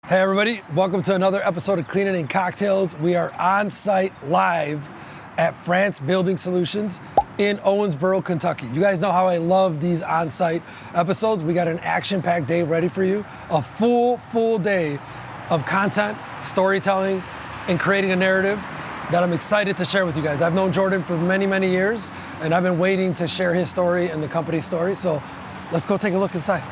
Hey everybody, welcome to another episode of Cleaning and Cocktails. We are on site live at Frantz Building Solutions in Owensboro, Kentucky. You guys know how I love these on-site episodes. We got an action-packed day ready for you. A full day of content, storytelling, and creating a narrative that I'm excited to share with you guys. I've known Jordan for many years, and I've been waiting to share his story and the company's story. So let's go take a look inside.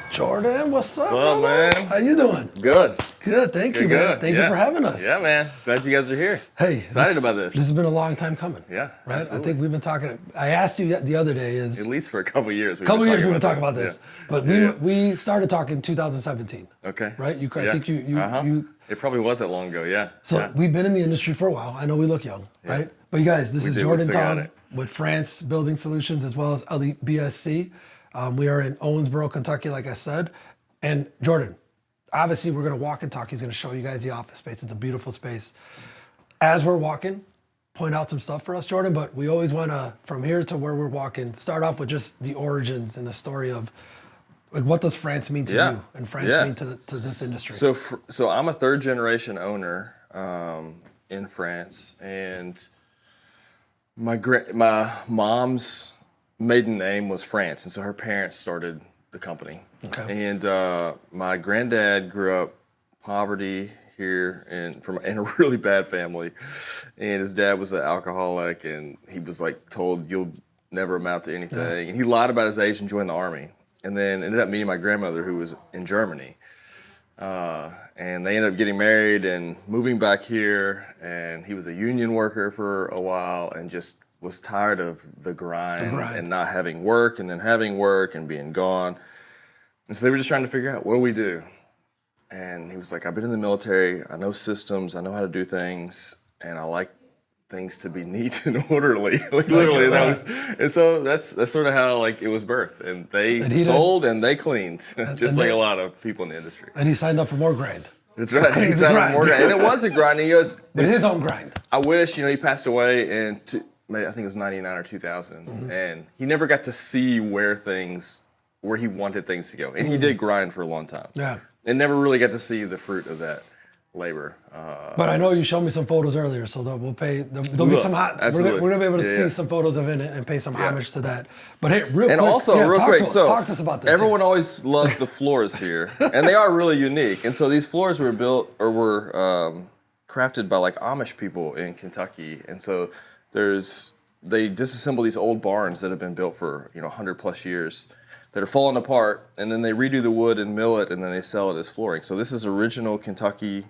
Jordan, what's up, brother? Man? How you doing? Good. Good, thank you, man. Thank you for having us. Yeah, man. Glad you guys are here. Hey, excited about this. This has been a long time coming. Yeah, right. absolutely. I think we've been talking. I asked you the other day. At least for a couple years. We've been talking about this. Yeah. But we started talking in 2017. Okay. Right. I think you. It probably wasn't long ago. Yeah. So we've been in the industry for a while. I know we look young, right? But you guys, this is Jordan Tong with Frantz Building Solutions as well as Elite BSC. We are in Owensboro, Kentucky, like I said. And Jordan, obviously we're gonna walk and talk. He's gonna show you guys the office space. It's a beautiful space. As we're walking, point out some stuff for us, Jordan, but we always wanna, from here to where we're walking, start off with just the origins and the story of like what does France mean to you and France mean to this industry? So I'm a third generation owner in France, and my mom's maiden name was France, and so her parents started the company. Okay. And my granddad grew up poverty here in a really bad family, and his dad was an alcoholic, and he was like told you'll never amount to anything, and he lied about his age and joined the army, and then ended up meeting my grandmother who was in Germany, and they ended up getting married and moving back here, and he was a union worker for a while and just was tired of the grind and not having work and then having work and being gone. And so they were just trying to figure out, what do we do? And he was like, I've been in the military, I know systems, I know how to do things, and I like things to be neat and orderly, like literally. And so that's sort of how like it was birthed. And they sold and they cleaned, just like a lot of people in the industry. And he signed up for more grind. That's right. He signed up for more grind. And it was a grind. And he goes, but his own grind. I wish, he passed away in, I think it was 99 or 2000. And he never got to see where he wanted things to go. And he did grind for a long time. Yeah. And never really got to see the fruit of that labor. But I know you showed me some photos earlier, so there'll be some hot. We're gonna be able to see some photos of it and pay some homage to that. But hey, real quick, talk to us about this. Everyone always loves the floors here, and they are really unique. And so these floors were built or were crafted by like Amish people in Kentucky, and so they disassemble these old barns that have been built for 100+ years that are falling apart, and then they redo the wood and mill it, and then they sell it as flooring. So this is original Kentucky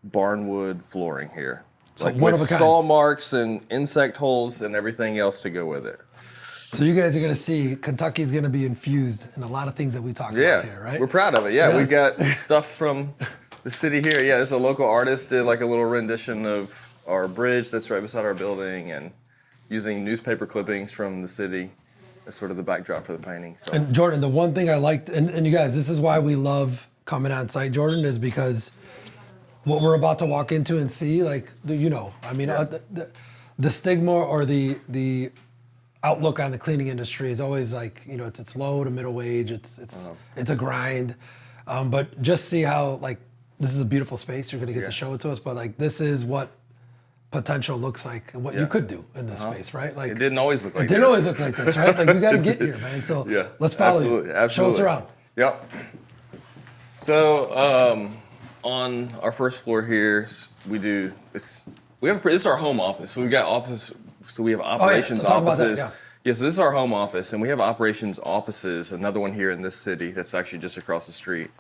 barnwood flooring here, so like with saw marks and insect holes and everything else to go with it. So you guys are gonna see Kentucky's gonna be infused in a lot of things that we talk about here, right? We're proud of it. Yeah, we got stuff from the city here. Yeah, this is a local artist did like a little rendition of our bridge that's right beside our building, and using newspaper clippings from the city as sort of the backdrop for the painting. So. And Jordan, the one thing I liked, and you guys, this is why we love coming on site, Jordan, is because what we're about to walk into and see, like, the stigma or the outlook on the cleaning industry is always like, it's low to middle wage, it's a grind, but just see how like this is a beautiful space. You're gonna get to show it to us, but like this is what potential looks like and what you could do in this space, right? Like it didn't always look like this. It didn't always look like this, right? Like you got to get here, man. So let's follow you. Absolutely. Show us around. Yep. So on our first floor here, this is our home office. So we've got office. So we have operations offices. So this is our home office, and we have operations offices. Another one here in this city that's actually just across the street.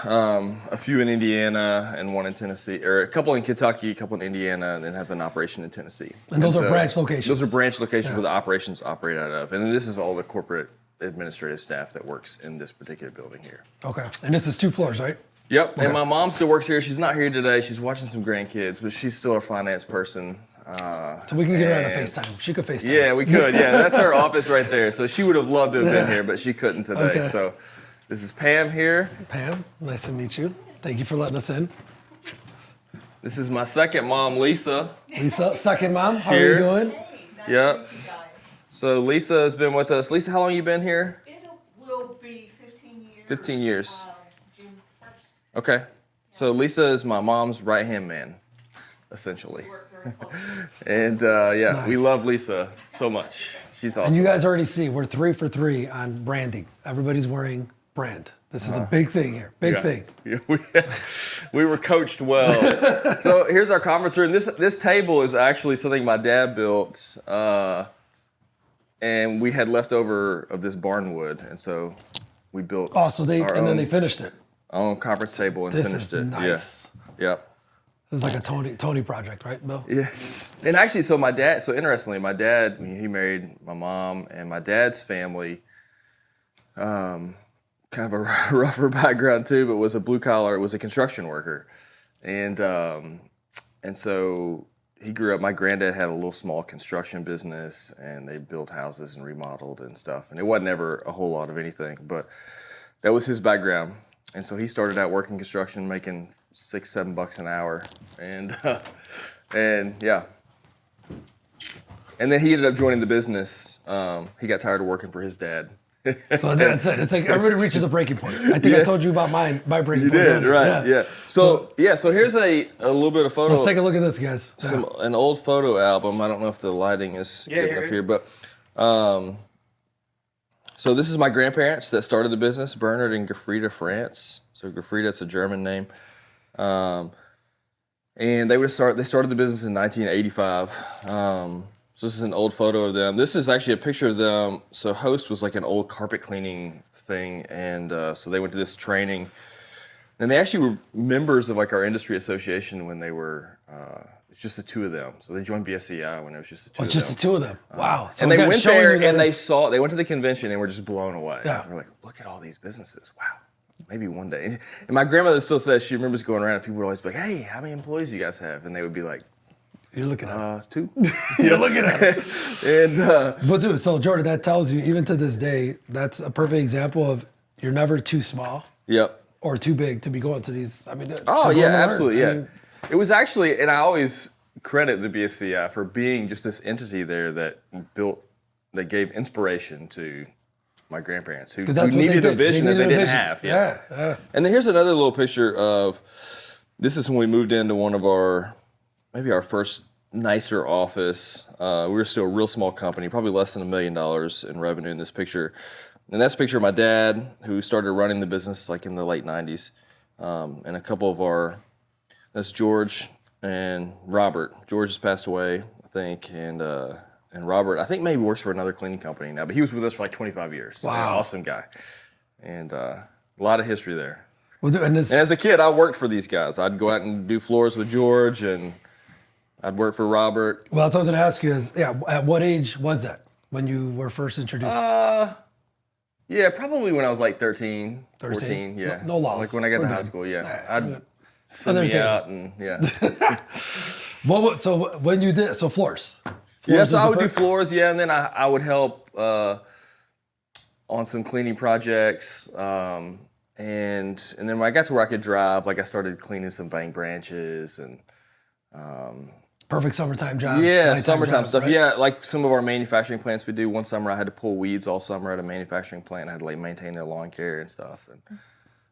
A few in Indiana and one in Tennessee, or a couple in Kentucky, a couple in Indiana, and then have an operation in Tennessee. And those are branch locations. Those are branch locations where the operations operate out of. And then this is all the corporate administrative staff that works in this particular building here. Okay. And this is 2 floors, right? Yep. Okay. And my mom still works here. She's not here today. She's watching some grandkids, but she's still a finance person. So we can get her on a FaceTime. She could FaceTime. Yeah, we could. Yeah, that's her office right there. So she would have loved to have been here, but she couldn't today. Okay. So this is Pam here. Pam, nice to meet you. Thank you for letting us in. This is my second mom, Lisa. Lisa, second mom. How are you doing? Yep. So Lisa has been with us. Lisa, how long you been here? It will be 15 years. 15 years. June 1st. Okay. So Lisa is my mom's right-hand man, essentially. We work very closely. And Nice. we love Lisa so much. She's awesome. And you guys already see we're 3 for 3 on branding. Everybody's wearing brand. This is a big thing here. Big thing. Yeah, we were coached well. So here's our conference room. This table is actually something my dad built, and we had leftover of this barnwood, and so we built. Oh, so then they finished it. our own conference table and This finished is it. nice. Yeah. This is like a Tony project, right, Bill? Yes. And actually, so interestingly, my dad, he married my mom, and my dad's family, kind of a rougher background too, but was a blue collar, was a construction worker. And so he grew up, my granddad had a little small construction business, and they built houses and remodeled and stuff. And it wasn't ever a whole lot of anything, but that was his background. And so he started out working construction, making $6-7 an hour, and yeah. And then he ended up joining the business. He got tired of working for his dad. So that's it. It's like everybody reaches a breaking point. I think I told you about my breaking point. You did, earlier. right? Yeah. So here's a little bit of photo. Let's take a look at this, guys. An old photo album. I don't know if the lighting is good enough here, but so this is my grandparents that started the business, Bernard and Gefrida France. So Gefrida, it's a German name. And they started the business in 1985. So this is an old photo of them. This is actually a picture of them. So Host was like an old carpet cleaning thing, and so they went to this training. And they actually were members of like our industry association when they were, it's just the two of them. So they joined BSCI when it was just the two of them. Just the two of them. Wow. So and they again, went showing there you that and it's- they went to the convention and were just blown away. Yeah. They're like, look at all these businesses. Wow. Maybe one day. And my grandmother still says she remembers going around and people would always be like, hey, how many employees do you guys have? And they would be like, You're looking at it. 2. You're looking at it. And But dude, so Jordan, that tells you, even to this day, that's a perfect example of you're never too small yep. or too big to be going to these. I mean, Oh to yeah, go and learn. absolutely. I Yeah. mean, It was actually, and I always credit the BSCI for being just this entity there that gave inspiration to my grandparents who that's what they needed a did. vision that needed they a didn't vision. have. Yeah. And then here's another little picture of, this is when we moved into one of maybe our first nicer office. We were still a real small company, probably less than $1 million in revenue in this picture. And that's a picture of my dad, who started running the business like in the late 90s. And a couple of that's George and Robert. George has passed away, I think, and Robert, I think maybe works for another cleaning company now, but he was with us for like 25 years. Wow. Awesome guy. And a lot of history there. Well, dude, And as a kid, I worked for these guys. I'd go out and do floors with George, and I'd work for Robert. well, that's what I was going to ask you is, at what age was that when you were first introduced? Yeah, probably when I was like 13, 13? 14, yeah. No laws. Like when I got We're to high good. school, yeah. We're I'd good. send me Entertainment. out and, yeah. So when you did, so floors. Yeah, Floors so was I the would do first- floors, yeah, and then I would help on some cleaning projects. And then when I got to where I could drive, like I started cleaning some bank branches and Perfect summertime job. yeah, nighttime summertime job, stuff. right? Yeah, like some of our manufacturing plants we do. One summer I had to pull weeds all summer at a manufacturing plant. I had to like maintain their lawn care and stuff. And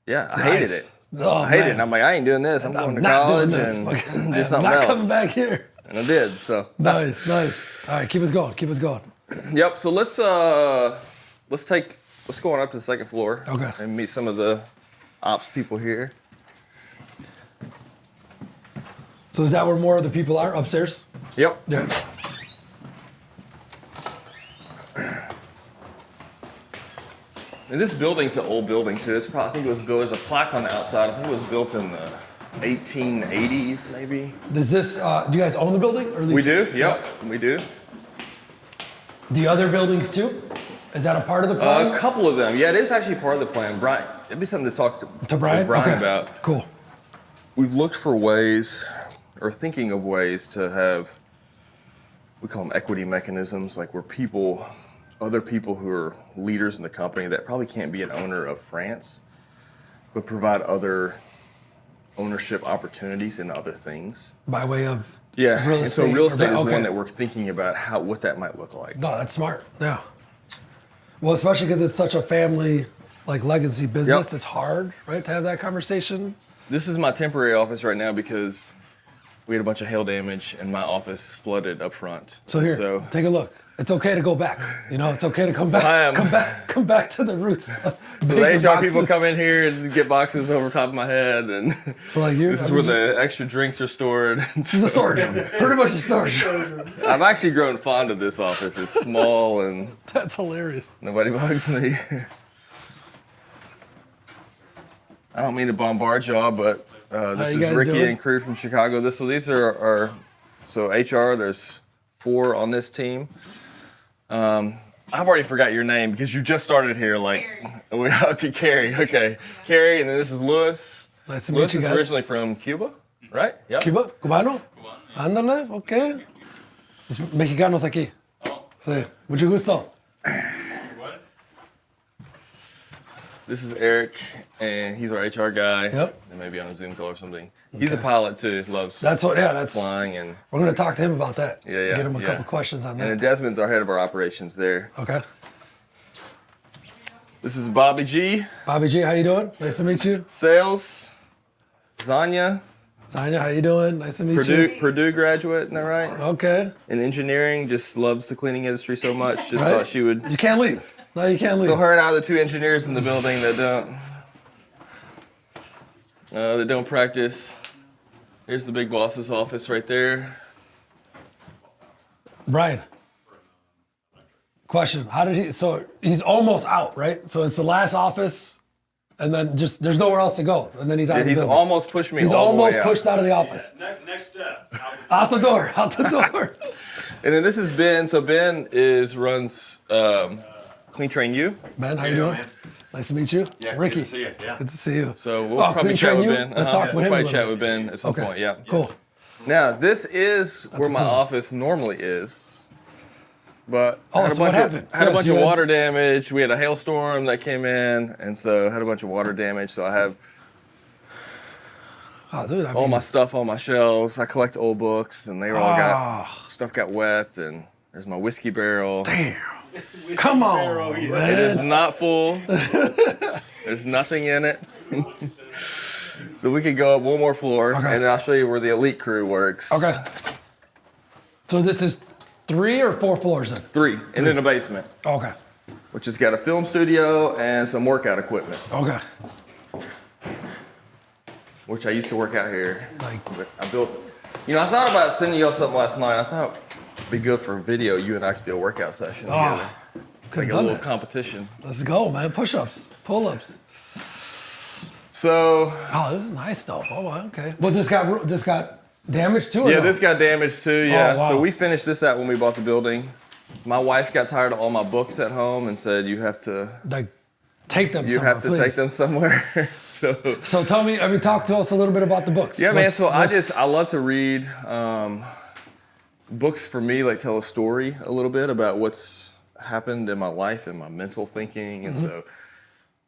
yeah, I hated it. Oh, I hated it. man. And I'm like, I ain't doing this. I'm going to not doing college this. and Fucking- do I'm something not else. coming back here. And I did. So Nice. All right, keep us going. yep. So let's go on up to the second floor. Okay. And meet some of the ops people here. So is that where more of the people are upstairs? Yep. Yeah. And this building's an old building too. I think it was built. There's a plaque on the outside. I think it was built in the 1880s, maybe. Does this? Do you guys own the building or lease We it? do. Yep. We do. The other buildings too? Is that a part of the plan? A couple of them. Yeah, it is actually part of the plan. Brian, it'd be something to talk to Brian? with Brian Okay. about. Cool. We've looked for ways, or thinking of ways to have, we call them equity mechanisms, like where other people who are leaders in the company that probably can't be an owner of France, but provide other ownership opportunities in other things. By way of Yeah, Real and so estate real or estate is okay. one that we're thinking about what that might look like. No, that's smart. Yeah. Well, especially because it's such a family, like legacy business, Yep. it's hard, right, to have that conversation. This is my temporary office right now because we had a bunch of hail damage and my office flooded up front. So here, take a look. It's okay to go back. You know, it's okay to come back. Come back to the roots. So the HR people come in here and get boxes over top of my head, and So like this is where the extra drinks are stored. This is the storage room. Pretty much the storage room. I've actually grown fond of this office. It's small and That's hilarious. nobody bugs me. I don't mean to bombard y'all, but this you is guys Ricky doing? and crew from Chicago. These are so HR. There's 4 on this team. I've already forgot your name because you just started here. Like, okay, Carrie. Okay, Carrie, and then this is Louis. Nice to meet Louis you is guys. originally from Cuba, right? Yeah. Cuba? Cubano? Ándale, okay. Es mexicanos aquí. Sí. Mucho gusto. This is Eric, and he's our HR guy. Yep. And maybe on a Zoom call or something. He's a pilot too. Loves That's flying and. We're gonna talk to him about that. Yeah. Get him a couple questions on And then that. Desmond's our head of our operations there. Okay. This is Bobby G, Bobby G, how you doing? Nice to meet you. sales. Zanya, Zanya, how you doing? Nice to meet you. Purdue graduate, isn't that right? Okay. In engineering, just loves the cleaning industry so much. Just Right. thought she would. You can't leave. No, you can't leave. So her and I are the 2 engineers in the building that don't practice. Here's the big boss's office right there. Brian. Question. How did he so he's almost out, right? So it's the last office and then just there's nowhere else to go. And then he's out of the He's building. almost pushed me. He's all the way almost out. pushed out of the office. Next step. Out the door. Out the door. And then this is Ben. So Ben runs Clean Train U. Ben, how you doing? man? Nice to meet you. Yeah, Ricky. good to see you. Yeah. Good to see you. So we'll Oh, probably Clean chat Train with U? Ben. Let's talk with we'll him probably a chat little with Ben at some Okay. point. Yeah. Cool. Now this is where my cool. office normally is, but Oh, had a so what bunch of happened? had a Yes, bunch you of had- water damage. We had a hailstorm that came in, and so had a bunch of water damage. So I have Oh, dude, I all mean, my stuff on my shelves. I collect old books, and they were all got Ah. stuff got wet, and there's my whiskey barrel. damn. Come on, It man. is not full. There's nothing in it. So we could go up one more floor, Okay. and then I'll show you where the elite crew works. Okay. So this is 3 or 4 floors then? 3, and then a basement, Okay. which has got a film studio and some workout equipment, Okay. which I used to work out here. Like, But I built, I thought about sending y'all something last night. I thought it'd be good for video. You and I could do a workout session together. could Like have a done little that. competition. Let's go, man. Push-ups, pull-ups. So, Oh, this is nice though. Oh, wow, okay. Well, this got damaged too. Or yeah, no? this got damaged too, yeah. Oh, wow. So we finished this out when we bought the building. My wife got tired of all my books at home and said, you have to like take them. You somewhere, have to please. take them somewhere. So tell me, talk to us a little bit about the books. Yeah, man. What's- So what's- I love to read books. For me, like tell a story a little bit about what's happened in my life and my mental thinking, and so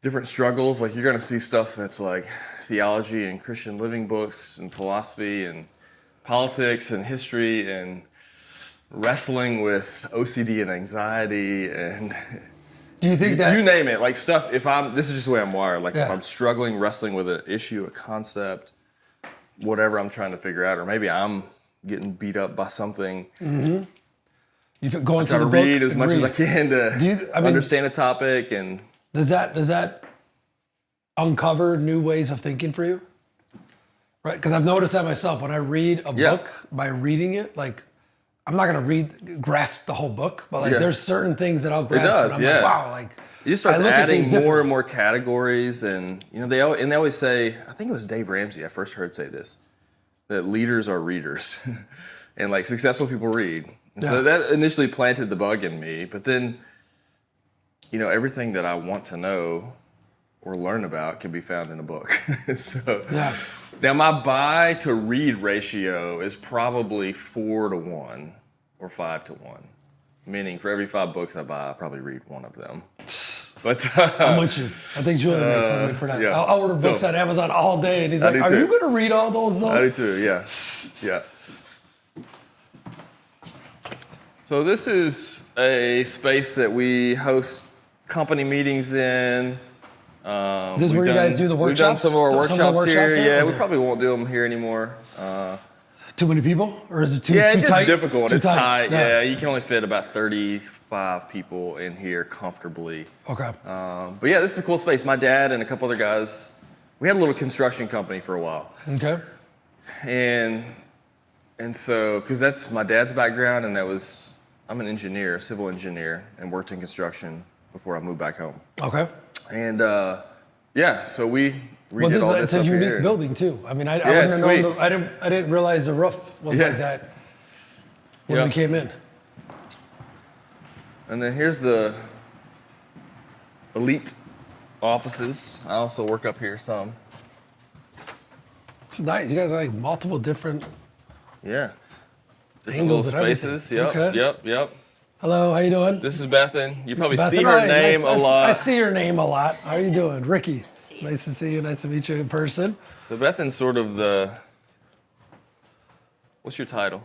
different struggles. Like you're gonna see stuff that's like theology and Christian living books and philosophy and politics and history and wrestling with OCD and anxiety and Do you think that you name it, like stuff. This is just the way I'm wired. Like if Yeah. I'm struggling, wrestling with an issue, a concept, whatever I'm trying to figure out, or maybe I'm getting beat up by something, you feel going try to to the book read as and much as I read? can to Do you- I mean- understand a topic. And Does that uncover new ways of thinking for you? Right? Because I've noticed that myself. When I read a Yeah. book, by reading it, like I'm not gonna grasp the whole book, but like Yeah. there's certain things that I'll grasp. does, and I'm yeah. like, wow, like it just starts I look at adding things more different. and more categories. And they always say, I think it was Dave Ramsey I first heard say this, that leaders are readers, and like successful people read. And so Yeah. that initially planted the bug in me. But then, everything that I want to know or learn about can be found in a book. So Yeah. now my buy to read ratio is probably 4 to 1 or 5 to 1. Meaning for every 5 books I buy, I probably read one of them. But I'm with you. I think Julian makes fun of me for that. yeah. I'll order books So- on Amazon all day, and he's I like, do "Are too. you gonna read all those?" Though? I do too, yeah. Yeah. So this is a space that we host company meetings in. This is where you guys do the workshops? We've done some of our workshops here. Yeah, we Okay. probably won't do them here anymore. Too many people? Or is it too Yeah, too it's tight? just difficult. Too It's tight. No. Yeah, you can only fit about 35 people in here comfortably. Okay. But yeah, this is a cool space. My dad and a couple other guys, we had a little construction company for a while. Okay. And so, because that's my dad's background, and I'm an engineer, a civil engineer, and worked in construction before I moved back home. Okay. And yeah, so we Well, redid all this it's a up unique here. building too. I mean, I Yeah, wouldn't have sweet. known. I didn't realize the roof was Yeah. like that when Yeah. we came in. And then here's the elite offices. I also work up here some. It's nice. You guys have like multiple different Yeah. angles and Little everything. spaces. Yep. Okay. Yep. Hello, how you doing? This is Bethan. You probably Beth see and her I, name nice- a lot. I see your name a lot. How are you doing, Ricky? Nice to see you. Nice to meet you in person. So Bethan's sort of the. What's your title?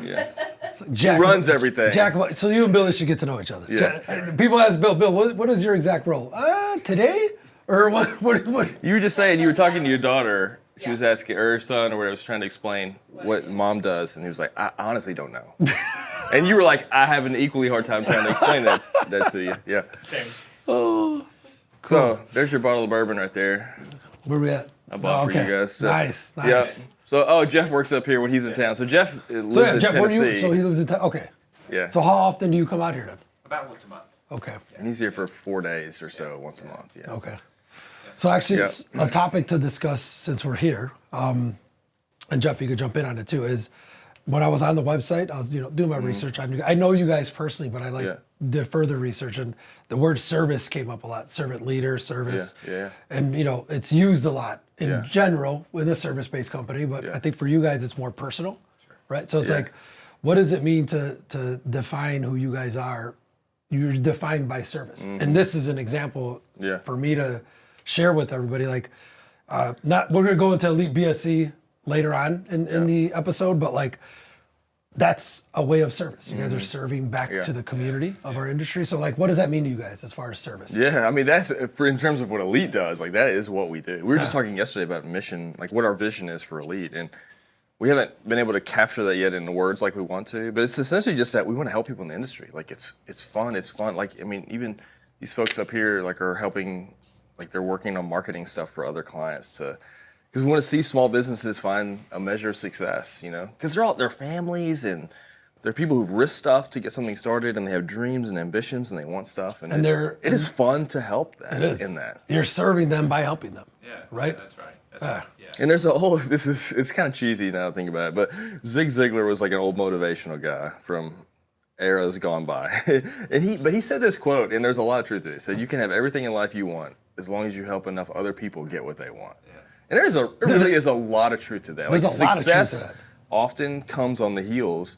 Yeah. So Jack, runs everything. Jack, so you and Billy should get to know each other. Yeah. People ask Bill, what is your exact role? Today? Or what? You were just saying you were talking to your daughter. She was asking, or her son, or whatever, was trying to explain what mom does, and he was like, I honestly don't know. And you were like, I have an equally hard time trying to explain that to you. Yeah. Same. Oh, So there's your bottle of bourbon right there. where we at? I bought for you guys. So, Nice. Yeah. So Jeff works up here when he's in town. So Jeff lives in Jeff, where do Tennessee. you? So he lives in town. Okay. Yeah. So how often do you come out here then? About once a month. Okay. And he's here for 4 days or so, once a month. Yeah. Okay. So actually, Yeah. it's a topic to discuss since we're here. And Jeff, you could jump in on it too. Is when I was on the website, I was doing my research on you. I know you guys personally, but I Yeah. did further research, and the word service came up a lot. Servant leader, service. Yeah. And it's used a lot in Yeah. general with a service-based company, but Yeah. I think for you guys it's more personal, right? So it's Yeah. like, what does it mean to define who you guys are? You're defined by service, and this is an example Yeah. for me to share with everybody. Like, we're gonna go into Elite BSC later on in the episode, but like, that's a way of service. You guys are serving back Yeah. to the community of our industry. So like, what does that mean to you guys as far as service? Yeah, I mean that's in terms of what Elite does. Like that is what we do. We were just talking yesterday about mission, like what our vision is for Elite, and we haven't been able to capture that yet in the words like we want to. But it's essentially just that we want to help people in the industry. Like it's fun. It's fun. Like I mean, even these folks up here like are helping, like they're working on marketing stuff for other clients to. Because we want to see small businesses find a measure of success, because they're families and they're people who've risked stuff to get something started, and they have dreams and ambitions and they want stuff, and it is fun to help them in that. You're serving them by helping them. Yeah. Right? That's right. That's right. Yeah. And there's a whole it's kind of cheesy now to think about it, but Zig Ziglar was like an old motivational guy from eras gone by, and he said this quote, and there's a lot of truth to it. He said, "You can have everything in life you want as long as you help enough other people get what they want." Yeah. And there really is a lot of truth to that. Like There's a lot of truth to success that. often comes on the heels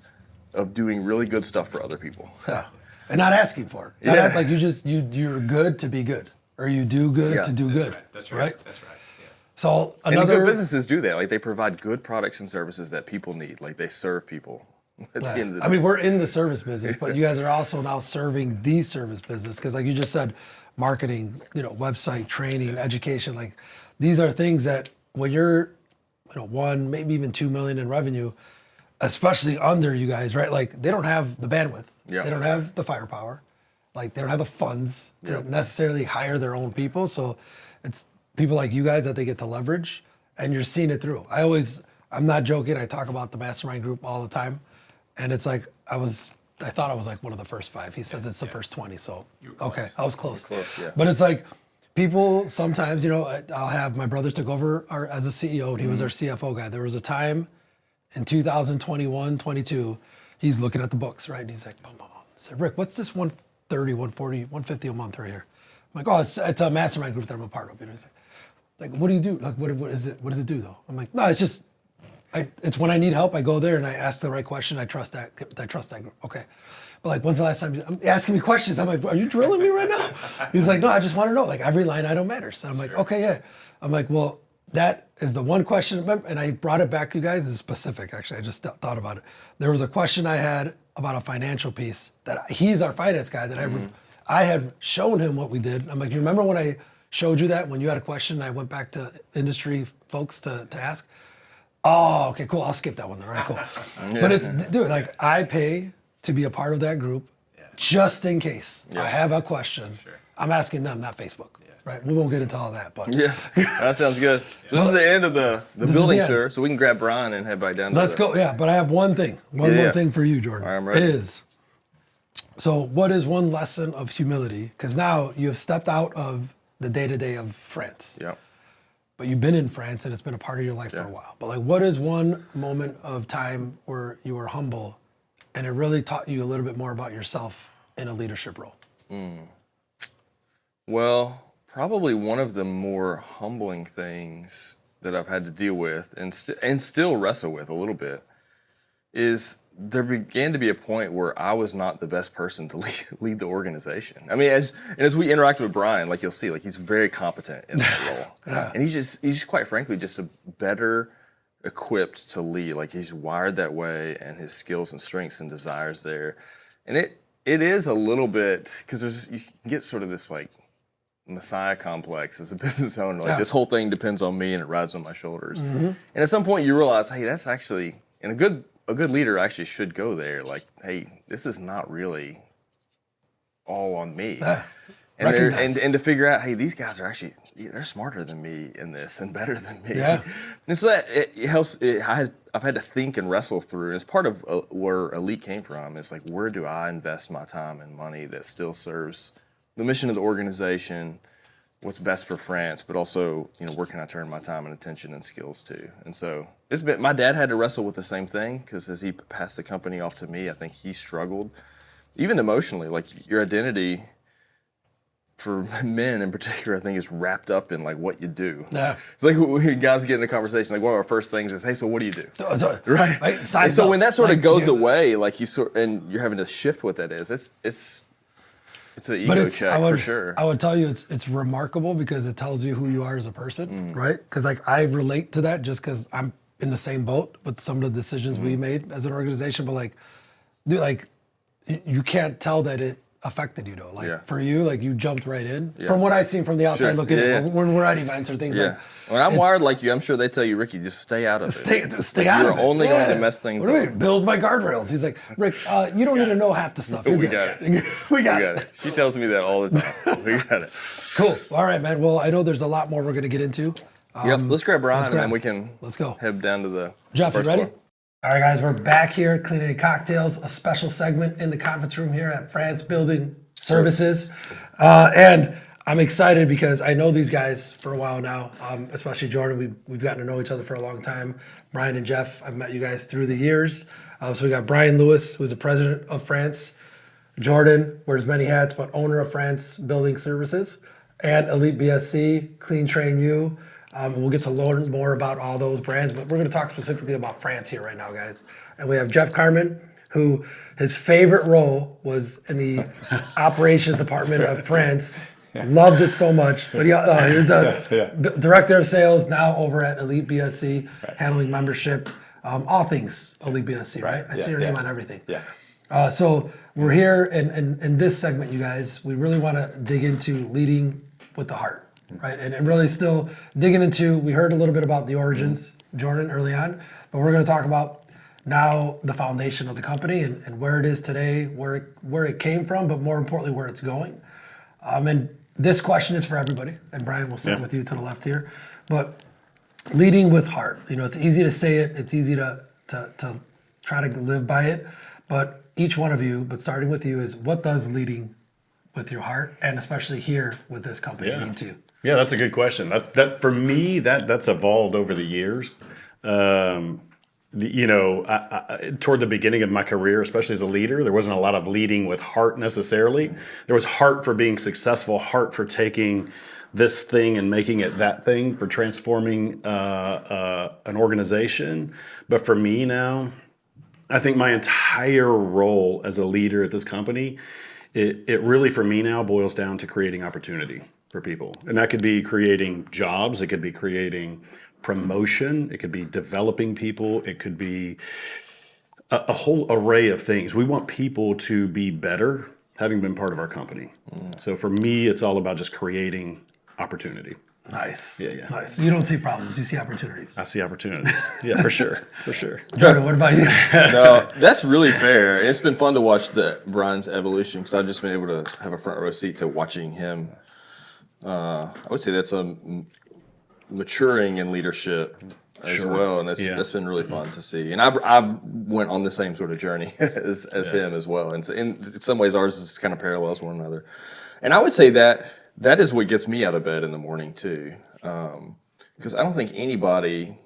of doing really good stuff for other people. Yeah. And not asking for it. Not like you're good to be good, or you do good to do good. That's right. That's right. Yeah. So And another good businesses do that. Like they provide good products and services that people need. Like they serve people. At the end of the day. I mean, we're in the service business, but you guys are also now serving the service business, because like you just said, marketing, website, training, education, like these are things that when you're 1, maybe even 2 million in revenue, especially under you guys, right? Like they don't have the bandwidth. Yeah. They don't have the firepower. Like they don't have the funds to necessarily hire their own people. So it's people like you guys that they get to leverage, and you're seeing it through. I'm not joking. I talk about the mastermind group all the time. And it's like, I thought I was like one of the first 5. He says it's the first 20. So, okay, I was close. Close, yeah. But it's like, people sometimes, I'll have my brother took over as a CEO, and he was our CFO guy. There was a time in 2021, 22, he's looking at the books, right? And he's like, boom, boom, boom. I said, Rick, what's this 130, 140, 150 a month right here? I'm like, oh, it's a mastermind group that I'm a part of. He's like, what do you do? Like, what is it? What does it do though? I'm like, no, it's just, it's when I need help, I go there and I ask the right question. I trust that group. Okay. But like, when's the last time I'm asking me questions? I'm like, are you drilling me right now? He's like, no, I just want to know. Like every line item matters. And I'm like, okay, yeah. I'm like, well, that is the one question, and I brought it back, you guys, is specific, actually. I just thought about it. There was a question I had about a financial piece that he's our finance guy that I had shown him what we did. I'm like, you remember when I showed you that when you had a question, I went back to industry folks to ask? Oh, okay, cool. I'll skip that one then. All right, cool. But it's, dude, like I pay to be a part of that group just in case I have a question. Sure. I'm asking them, not Facebook. Right, we won't get into all that, but Yeah, that sounds good. So this is the end of the building end. tour, so we can grab Brian and head back down to let's go. Yeah, but I have one more thing for you, Jordan. All right, I'm ready. So what is one lesson of humility? Because now you have stepped out of the day-to-day of France. Yeah. But you've been in France and it's been a part of your life for a while. But like, what is one moment of time where you were humble and it really taught you a little bit more about yourself in a leadership role? Well, probably one of the more humbling things that I've had to deal with and still wrestle with a little bit is there began to be a point where I was not the best person to lead the organization. I mean, as we interacted with Brian, like you'll see, like he's very competent in that role, and he's quite frankly just a better equipped to lead. Like he's wired that way, and his skills and strengths and desires there, and it is a little bit because you can get sort of this like Messiah complex as a business owner. Like this whole thing depends on me and it rides on my shoulders. And at some point you realize, hey, that's actually, and a good leader actually should go there. Like, hey, this is not really all on me. And to figure out, hey, these guys are actually, they're smarter than me in this and better than me. Yeah. And so that it helps. I've had to think and wrestle through. And it's part of where Elite came from. It's like, where do I invest my time and money that still serves the mission of the organization, what's best for France, but also, where can I turn my time and attention and skills to? And so my dad had to wrestle with the same thing because as he passed the company off to me, I think he struggled, even emotionally. Like your identity for men in particular, I think is wrapped up in like what you do. Yeah. It's like when guys get in a conversation, like one of our first things is, hey, so what do you do? Right. And so when that sort of goes away, like and you're having to shift what that is, it's an ego check for sure. I would tell you it's remarkable because it tells you who you are as a person, right? Because like I relate to that just because I'm in the same boat with some of the decisions we made as an organization. But like, dude, like you can't tell that it affected you though. Like for you, like you jumped right in. From what I've seen from the outside looking in when we're at events or things like. When I'm wired like you, I'm sure they tell you, Ricky, just stay out of it. Stay out of it. You're only going to mess things up. What do you mean? Bill's my guardrails. He's like, Rick, you don't need to know half the stuff. We got it. We got it. She tells me that all the time. We got it. Cool. All right, man. Well, I know there's a lot more we're going to get into. Let's grab Brian and then we can head down to the Jeff, you first ready? floor. All right, guys, we're back here, Cleaning Cocktails, a special segment in the conference room here at Frantz Building Services. And I'm excited because I know these guys for a while now, especially Jordan. We've gotten to know each other for a long time. Brian and Jeff, I've met you guys through the years. So we got Brian Lewis, who's the president of France. Jordan wears many hats, but owner of Frantz Building Services. And Elite BSC, Clean Train U. We'll get to learn more about all those brands, but we're going to talk specifically about France here right now, guys. And we have Jeff Carmen, who his favorite role was in the operations department of France. Loved it so much. But he was a director of sales now over at Elite BSC, handling membership, all things Elite BSC, right? I see your name on everything. Yeah. So we're here in this segment, you guys. We really want to dig into leading with the heart, right? And really still digging into, we heard a little bit about the origins, Jordan, early on, but we're going to talk about now the foundation of the company and where it is today, where it came from, but more importantly, where it's going. And this question is for everybody, and Brian, we'll start with you to the left here. But leading with heart, it's easy to say it, it's easy to try to live by it, but each one of you, but starting with you, is what does leading with your heart, and especially here with this company, mean to you? Yeah, that's a good question. That for me, that's evolved over the years. Toward the beginning of my career, especially as a leader, there wasn't a lot of leading with heart necessarily. There was heart for being successful, heart for taking this thing and making it that thing, for transforming an organization. But for me now, I think my entire role as a leader at this company it really for me now boils down to creating opportunity for people. And that could be creating jobs, it could be creating promotion, it could be developing people, it could be a whole array of things. We want people to be better having been part of our company. So for me, it's all about just creating opportunity. Nice. Yeah. Nice. You don't see problems. You see opportunities. I see opportunities. Yeah, for sure. For sure. Jordan, what about you? No, that's really fair. It's been fun to watch Brian's evolution because I've just been able to have a front row seat to watching him. I would say that's a maturing in leadership as well, and that's been really fun to see. And I've went on the same sort of journey as him as well. And so in some ways, ours is kind of parallels one another. And I would say that is what gets me out of bed in the morning too, because I don't think anybody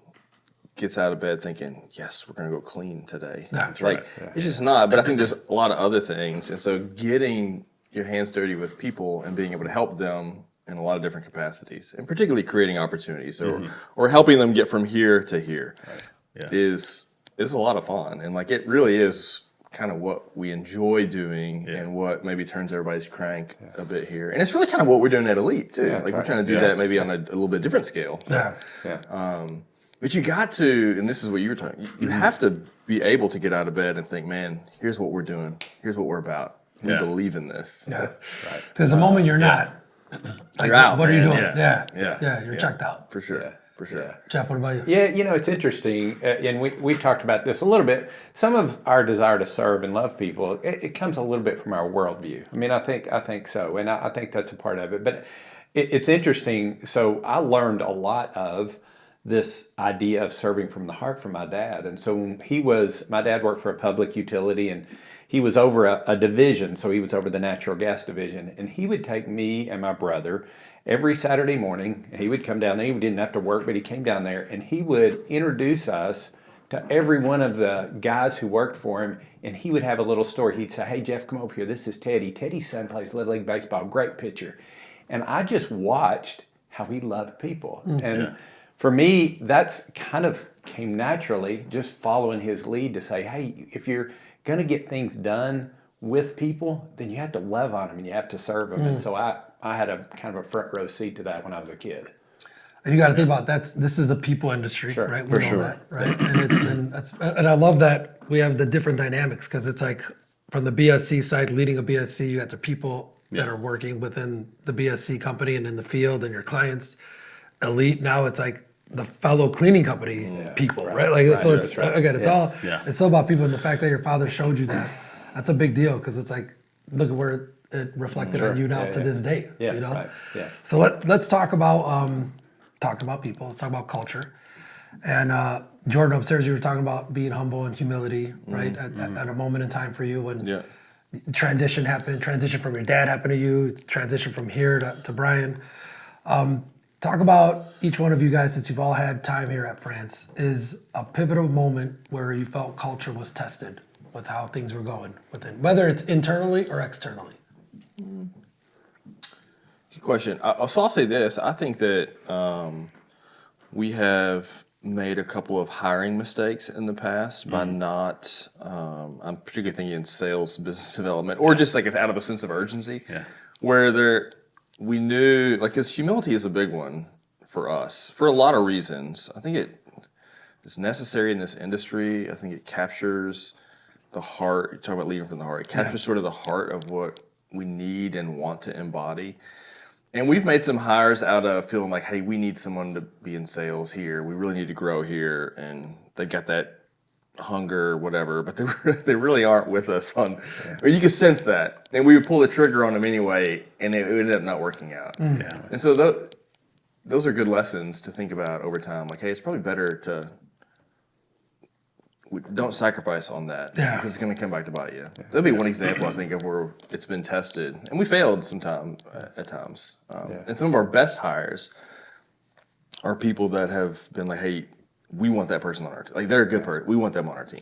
gets out of bed thinking, yes, we're going to go clean today. That's right. It's just not. But I think there's a lot of other things. And so getting your hands dirty with people and being able to help them in a lot of different capacities, and particularly creating opportunities or helping them get from here to here is a lot of fun. And like it really is kind of what we enjoy doing and what maybe turns everybody's crank a bit here. And it's really kind of what we're doing at Elite too. Like we're trying to do that maybe on a little bit different scale. But you got to, and this is what you were talking, you have to be able to get out of bed and think, man, here's what we're doing. Here's what we're about. We believe in this. Because the moment you're not, like, you're out, what are you man. doing? Yeah, you're checked out. For sure. For sure. Jeff, what about you? Yeah, it's interesting, and we've talked about this a little bit. Some of our desire to serve and love people, it comes a little bit from our worldview. I mean, I think so, and I think that's a part of it. But it's interesting. So I learned a lot of this idea of serving from the heart from my dad. And so when my dad worked for a public utility, and he was over a division, so he was over the natural gas division, and he would take me and my brother every Saturday morning. He would come down there. He didn't have to work, but he came down there, and he would introduce us to every one of the guys who worked for him, and he would have a little story. He'd say, hey, Jeff, come over here. This is Teddy. Teddy's son plays Little League Baseball. Great pitcher. And I just watched how he loved people. And for me, that's kind of came naturally, just following his lead to say, hey, if you're going to get things done with people, then you have to love on them and you have to serve them. And so I had a kind of a front row seat to that when I was a kid. And you got to think about this is the people industry, right? We know that, right? And I love that we have the different dynamics because it's like from the BSC side, leading a BSC, you got the people that are working within the BSC company and in the field and your clients. Elite, now it's like the fellow cleaning company people, right? Like so, it's again, it's all about people, and the fact that your father showed you that's a big deal because it's like look at where it reflected on you now to this day. You know, So let's talk about talking about people. Let's talk about culture. And Jordan, upstairs, you were talking about being humble and humility, right? At a moment in time for you when transition happened, transition from your dad happened to you, transition from here to Brian. Talk about each one of you guys, since you've all had time here at Frantz, is a pivotal moment where you felt culture was tested with how things were going within, whether it's internally or externally. Good question. So I'll say this. I think that we have made a couple of hiring mistakes in the past by not, I'm particularly thinking in sales, business development, or just like out of a sense of urgency, where we knew, like, because humility is a big one for us for a lot of reasons. I think it's necessary in this industry. I think it captures the heart. You talk about leading from the heart. It captures sort of the heart of what we need and want to embody. And we've made some hires out of feeling like, hey, we need someone to be in sales here. We really need to grow here. And they've got that hunger, whatever, but they really aren't with us on, or you can sense that. And we would pull the trigger on them anyway, and it ended up not working out. And so those are good lessons to think about over time. Like, hey, it's probably better to don't sacrifice on that because it's going to come back to bite you. That'll be one example, I think, of where it's been tested. And we failed at times. And some of our best hires are people that have been like, hey, we want that person on our team. Like, they're a good person. We want them on our team.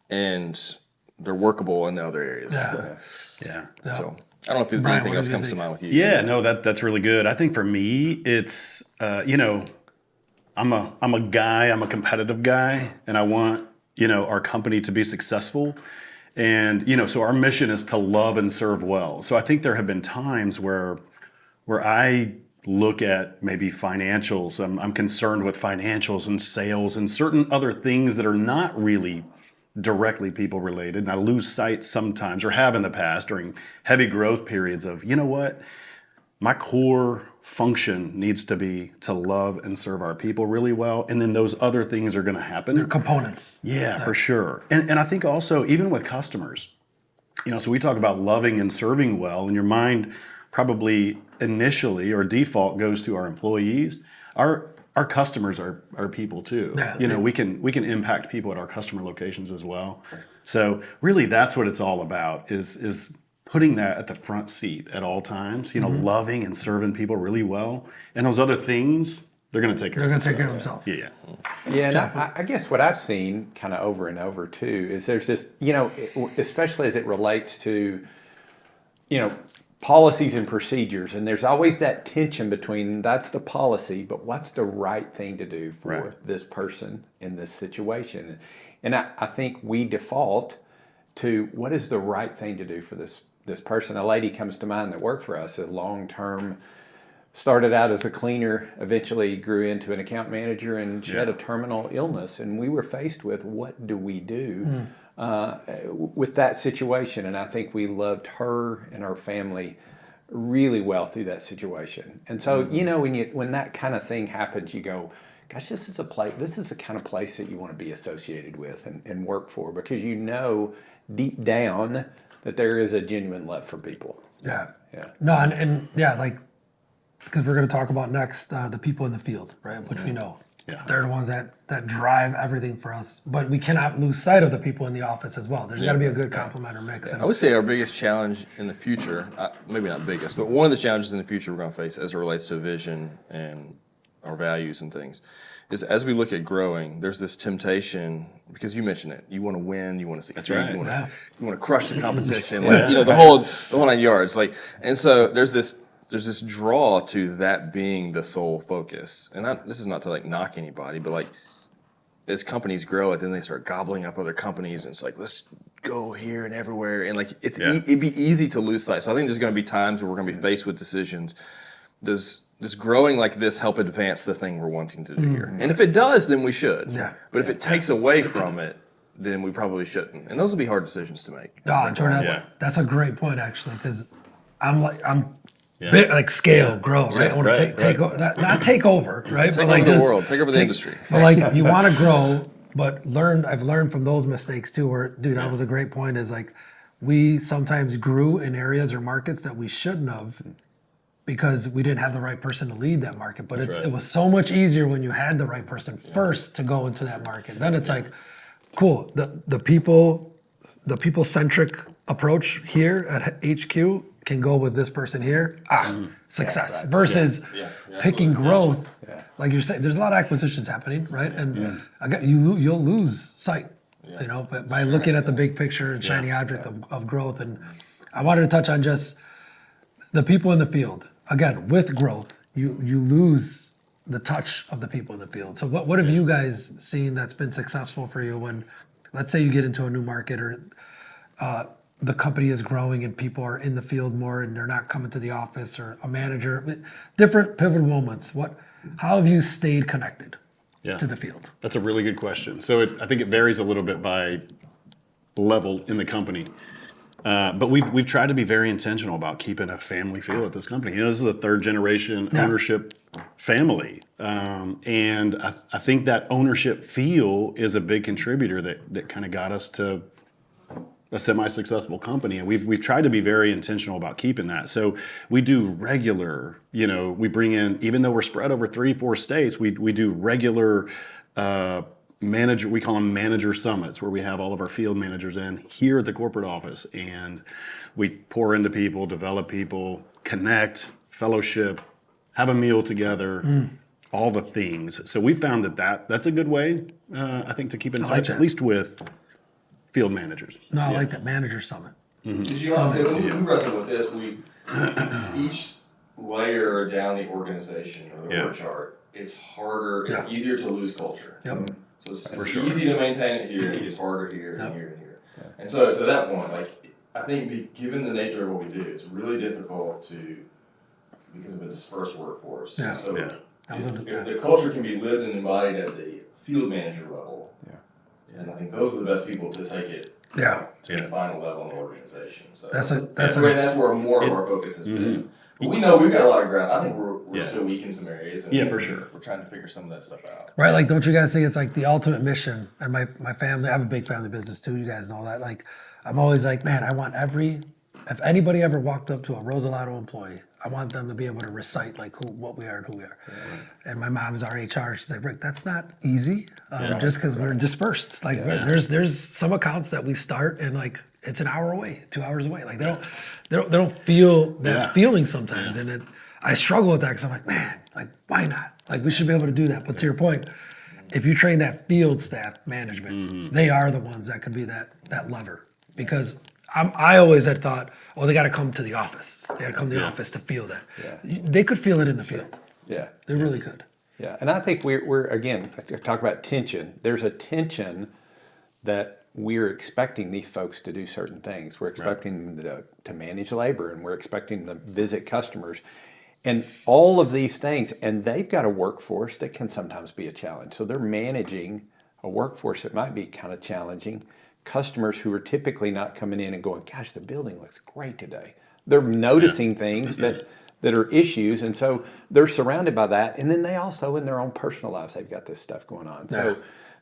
And they're workable in the other areas. So I don't know if Brian, anything else comes to mind with you. Yeah, no, that's really good. I think for me, it's I'm a competitive guy, and I want our company to be successful. And, so our mission is to love and serve well. So I think there have been times where I look at maybe financials. I'm concerned with financials and sales and certain other things that are not really directly people related. And I lose sight sometimes, or have in the past during heavy growth periods of, what? My core function needs to be to love and serve our people really well. And then those other things are going to happen. They're components. Yeah, for sure. And I think also, even with customers, so we talk about loving and serving well, and your mind probably initially or default goes to our employees. Our customers are people too. Yeah. We can impact people at our customer locations as well. So really, that's what it's all about, is putting that at the front seat at all times, loving and serving people really well. And those other things, they're going to take care of themselves. They're going to take care of themselves. Yeah. Yeah, and I guess what I've seen kind of over and over too is there's this, especially as it relates to, policies and procedures, and there's always that tension between that's the policy, but what's the right thing to do for this person in this situation? And I think we default to what is the right thing to do for this person. A lady comes to mind that worked for us, a long-term, started out as a cleaner, eventually grew into an account manager, and she had a terminal illness, and we were faced with what do we do with that situation. And I think we loved her and her family really well through that situation. And so, when that kind of thing happens, you go, gosh, this is the kind of place that you want to be associated with and work for, because deep down that there is a genuine love for people. Yeah. Yeah. No, and because we're going to talk about next the people in the field, right? Which we know. Yeah. They're the ones that drive everything for us. But we cannot lose sight of the people in the office as well. There's got to be a good complement or mix. I would say our biggest challenge in the future, maybe not biggest, but one of the challenges in the future we're going to face as it relates to vision and our values and things, is as we look at growing, there's this temptation, because you mentioned it, you want to win, you want to succeed, right. you want to crush the competition, the whole 9 yards. And so there's this draw to that being the sole focus. And this is not to knock anybody, but as companies grow, then they start gobbling up other companies, and it's let's go here and everywhere. And it'd be easy to lose sight. So I think there's going to be times where we're going to be faced with decisions. Does growing like this help advance the thing we're wanting to do here? And if it does, then we should. Yeah. But if it takes away from it, then we probably shouldn't. And those will be hard decisions to make. Jordan, that's a great point, actually, because I'm big, scale, grow, right? I want to take over, not take over, right? Take over the world, take over the industry. But you want to grow, but I've learned from those mistakes too, where, that was a great point, is we sometimes grew in areas or markets that we shouldn't have, because we didn't have the right person to lead that market. But it was so much easier when you had the right person first to go into that market. Then it's cool, the people-centric approach here at HQ can go with this person here. Success. Versus picking growth. Like you're saying, there's a lot of acquisitions happening, right? And you'll lose sight, but by looking at the big picture and shiny object of growth. And I wanted to touch on just the people in the field. Again, with growth, you lose the touch of the people in the field. So what have you guys seen that's been successful for you when, let's say you get into a new market, or the company is growing and people are in the field more and they're not coming to the office, or a manager, different pivotal moments. How have you stayed connected to the field? That's a really good question. So I think it varies a little bit by level in the company. But we've tried to be very intentional about keeping a family feel at this company. This is a third generation ownership family. And I think that ownership feel is a big contributor that kind of got us to a semi-successful company. And we've tried to be very intentional about keeping that. So we do regular, we bring in, even though we're spread over 3-4 states, we do regular we call them manager summits, where we have all of our field managers in here at the corporate office, and we pour into people, develop people, connect, fellowship, have a meal together, all the things. So we found that's a good way, I think, to keep in touch, at least with field managers. No, I like that manager summit. Did you know we wrestle with this? Each layer down the organization or the org chart, it's harder. It's easier to lose culture. Yep. So it's easy to maintain it here, and it gets harder here and here and here. And so to that point, like, I think given the nature of what we do, it's really difficult because of a dispersed workforce. Yeah. So Yeah. if the culture can be lived and embodied at the field manager level, and I think those are the best people to take it Yeah. to the final level in the organization. So That's where more of our focus has been. But we know we've got a lot of ground. I think we're still weak in some areas. And Yeah, for sure. We're trying to figure some of that stuff out. Right, like, don't you guys think it's like the ultimate mission? And my family, I have a big family business too. You guys know that. Like, I'm always like, man, I want if anybody ever walked up to a Rosalato employee, I want them to be able to recite like what we are and who we are. And my mom is our HR. She's like, Rick, that's not easy, just because we're dispersed. Like, there's some accounts that we start and like it's an hour away, 2 hours away. Like they don't feel that feeling sometimes, and I struggle with that because I'm like, man, like why not? Like we should be able to do that. But to your point, if you train that field staff management, they are the ones that could be that lever. Because I always had thought, oh, they got to come to the office. They got to come to the office to feel that. Yeah. They could feel it in the field. Yeah. They really could. Yeah, and I think we're again, I talk about tension. There's a tension that we're expecting these folks to do certain things. We're expecting them to manage labor, and we're expecting them to visit customers, and all of these things. And they've got a workforce that can sometimes be a challenge. So they're managing a workforce that might be kind of challenging. Customers who are typically not coming in and going, gosh, the building looks great today. They're noticing things that are issues, and so they're surrounded by that. And then they also, in their own personal lives, they've got this stuff going on. So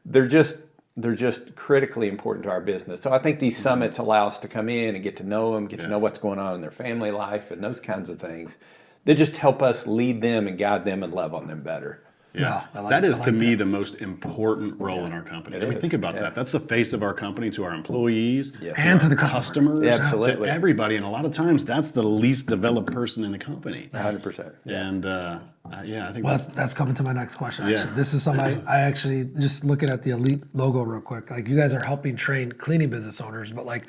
they're just critically important to our business. So I think these summits allow us to come in and get to know them, get to know what's going on in their family life and those kinds of things. They just help us lead them and guide them and love on them better. Yeah, No, that is to me the most important role in our company. I mean, think about that. That's the face of our company to our employees, And to the customers, Yeah, absolutely. to everybody. And a lot of times, that's the least developed person in the company. 100%. And I think Well, that's coming to my next question. Actually, Yeah. this is something I actually just looking at the Elite logo real quick. Like, you guys are helping train cleaning business owners, but like,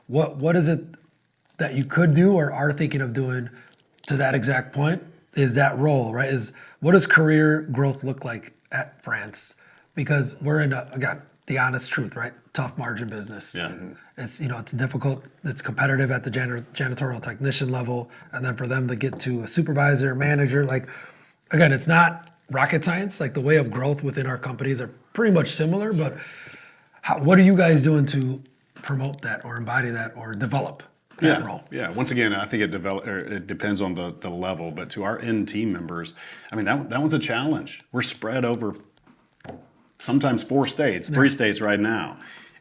what is it that you could do or are thinking of doing to that exact point? Is that role, right? What does career growth look like at Frantz? Because we're in again, the honest truth, right? Tough margin business. Yeah. It's it's difficult. It's competitive at the janitorial technician level, and then for them to get to a supervisor, manager, like, again, it's not rocket science. Like, the way of growth within our companies are pretty much similar, but what are you guys doing to promote that or embody that or develop that role? Yeah. Once again, I think it depends on the level, but to our end team members, I mean, that one's a challenge. We're spread over sometimes 4 states, 3 states right now,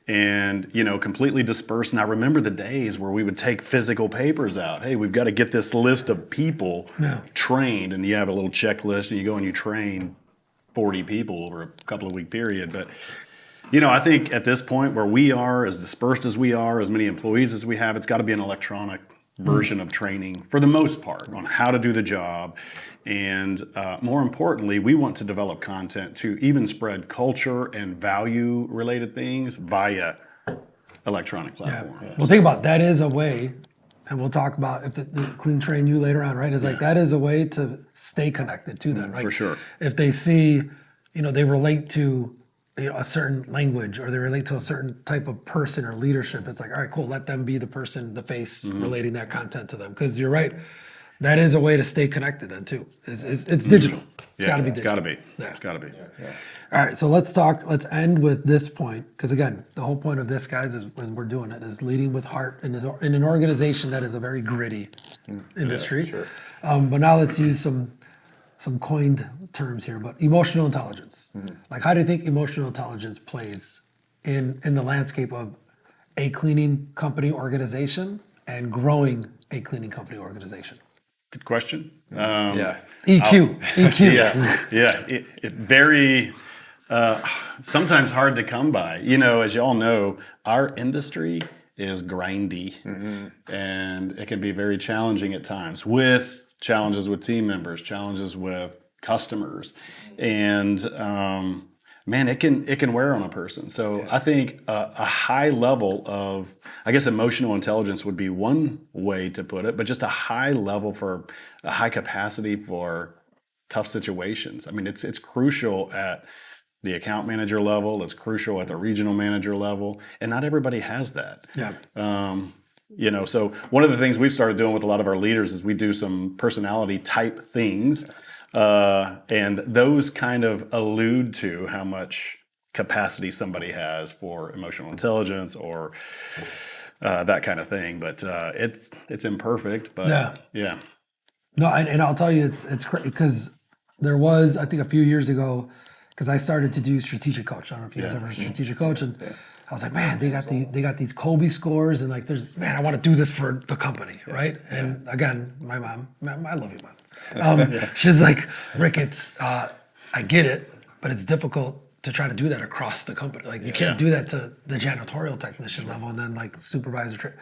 and completely dispersed. And I remember the days where we would take physical papers out. Hey, we've got to get this list of people trained, and you have a little checklist, and you go and you train 40 people over a couple of week period, but. I think at this point where we are, as dispersed as we are, as many employees as we have, it's got to be an electronic version of training for the most part on how to do the job. And more importantly, we want to develop content to even spread culture and value related things via electronic platforms. Well, think about it. That is a way, and we'll talk about if it clean train you later on, right? It's like that is a way to stay connected to them, right? For sure. If they see, they relate to a certain language, or they relate to a certain type of person or leadership, it's like, all right, cool, let them be the person, the face, relating that content to them. Because you're right, that is a way to stay connected then too. It's digital. It's got to be digital. It's got to be. Yeah. It's got to be. All right, so let's end with this point, because again, the whole point of this, guys, is when we're doing it, is leading with heart in an organization that is a very gritty industry. Sure. But now let's use some coined terms here, but emotional intelligence. Like, how do you think emotional intelligence plays in the landscape of a cleaning company organization and growing a cleaning company organization? Good question. EQ. It very sometimes hard to come by. As y'all know, our industry is grindy, and it can be very challenging at times, with challenges with team members, challenges with customers, and man, it can wear on a person. So I think a high level of, I guess, emotional intelligence would be one way to put it, but just a high level for a high capacity for tough situations. I mean, it's crucial at the account manager level. It's crucial at the regional manager level, and not everybody has that. Yeah. So one of the things we've started doing with a lot of our leaders is we do some personality type things, and those kind of allude to how much capacity somebody has for emotional intelligence or that kind of thing. But it's imperfect. But yeah. No, and I'll tell you, it's because there was, I think, a few years ago, because I started to do strategic coach. I don't know if you guys ever strategic coach, and I was like, man, they got these Kobe scores, and like, I want to do this for the company, right? And again, my mom, I love you, mom. She's like, Rick, I get it, but it's difficult to try to do that across the company. Like, you can't do that to the janitorial technician level and then like supervisor.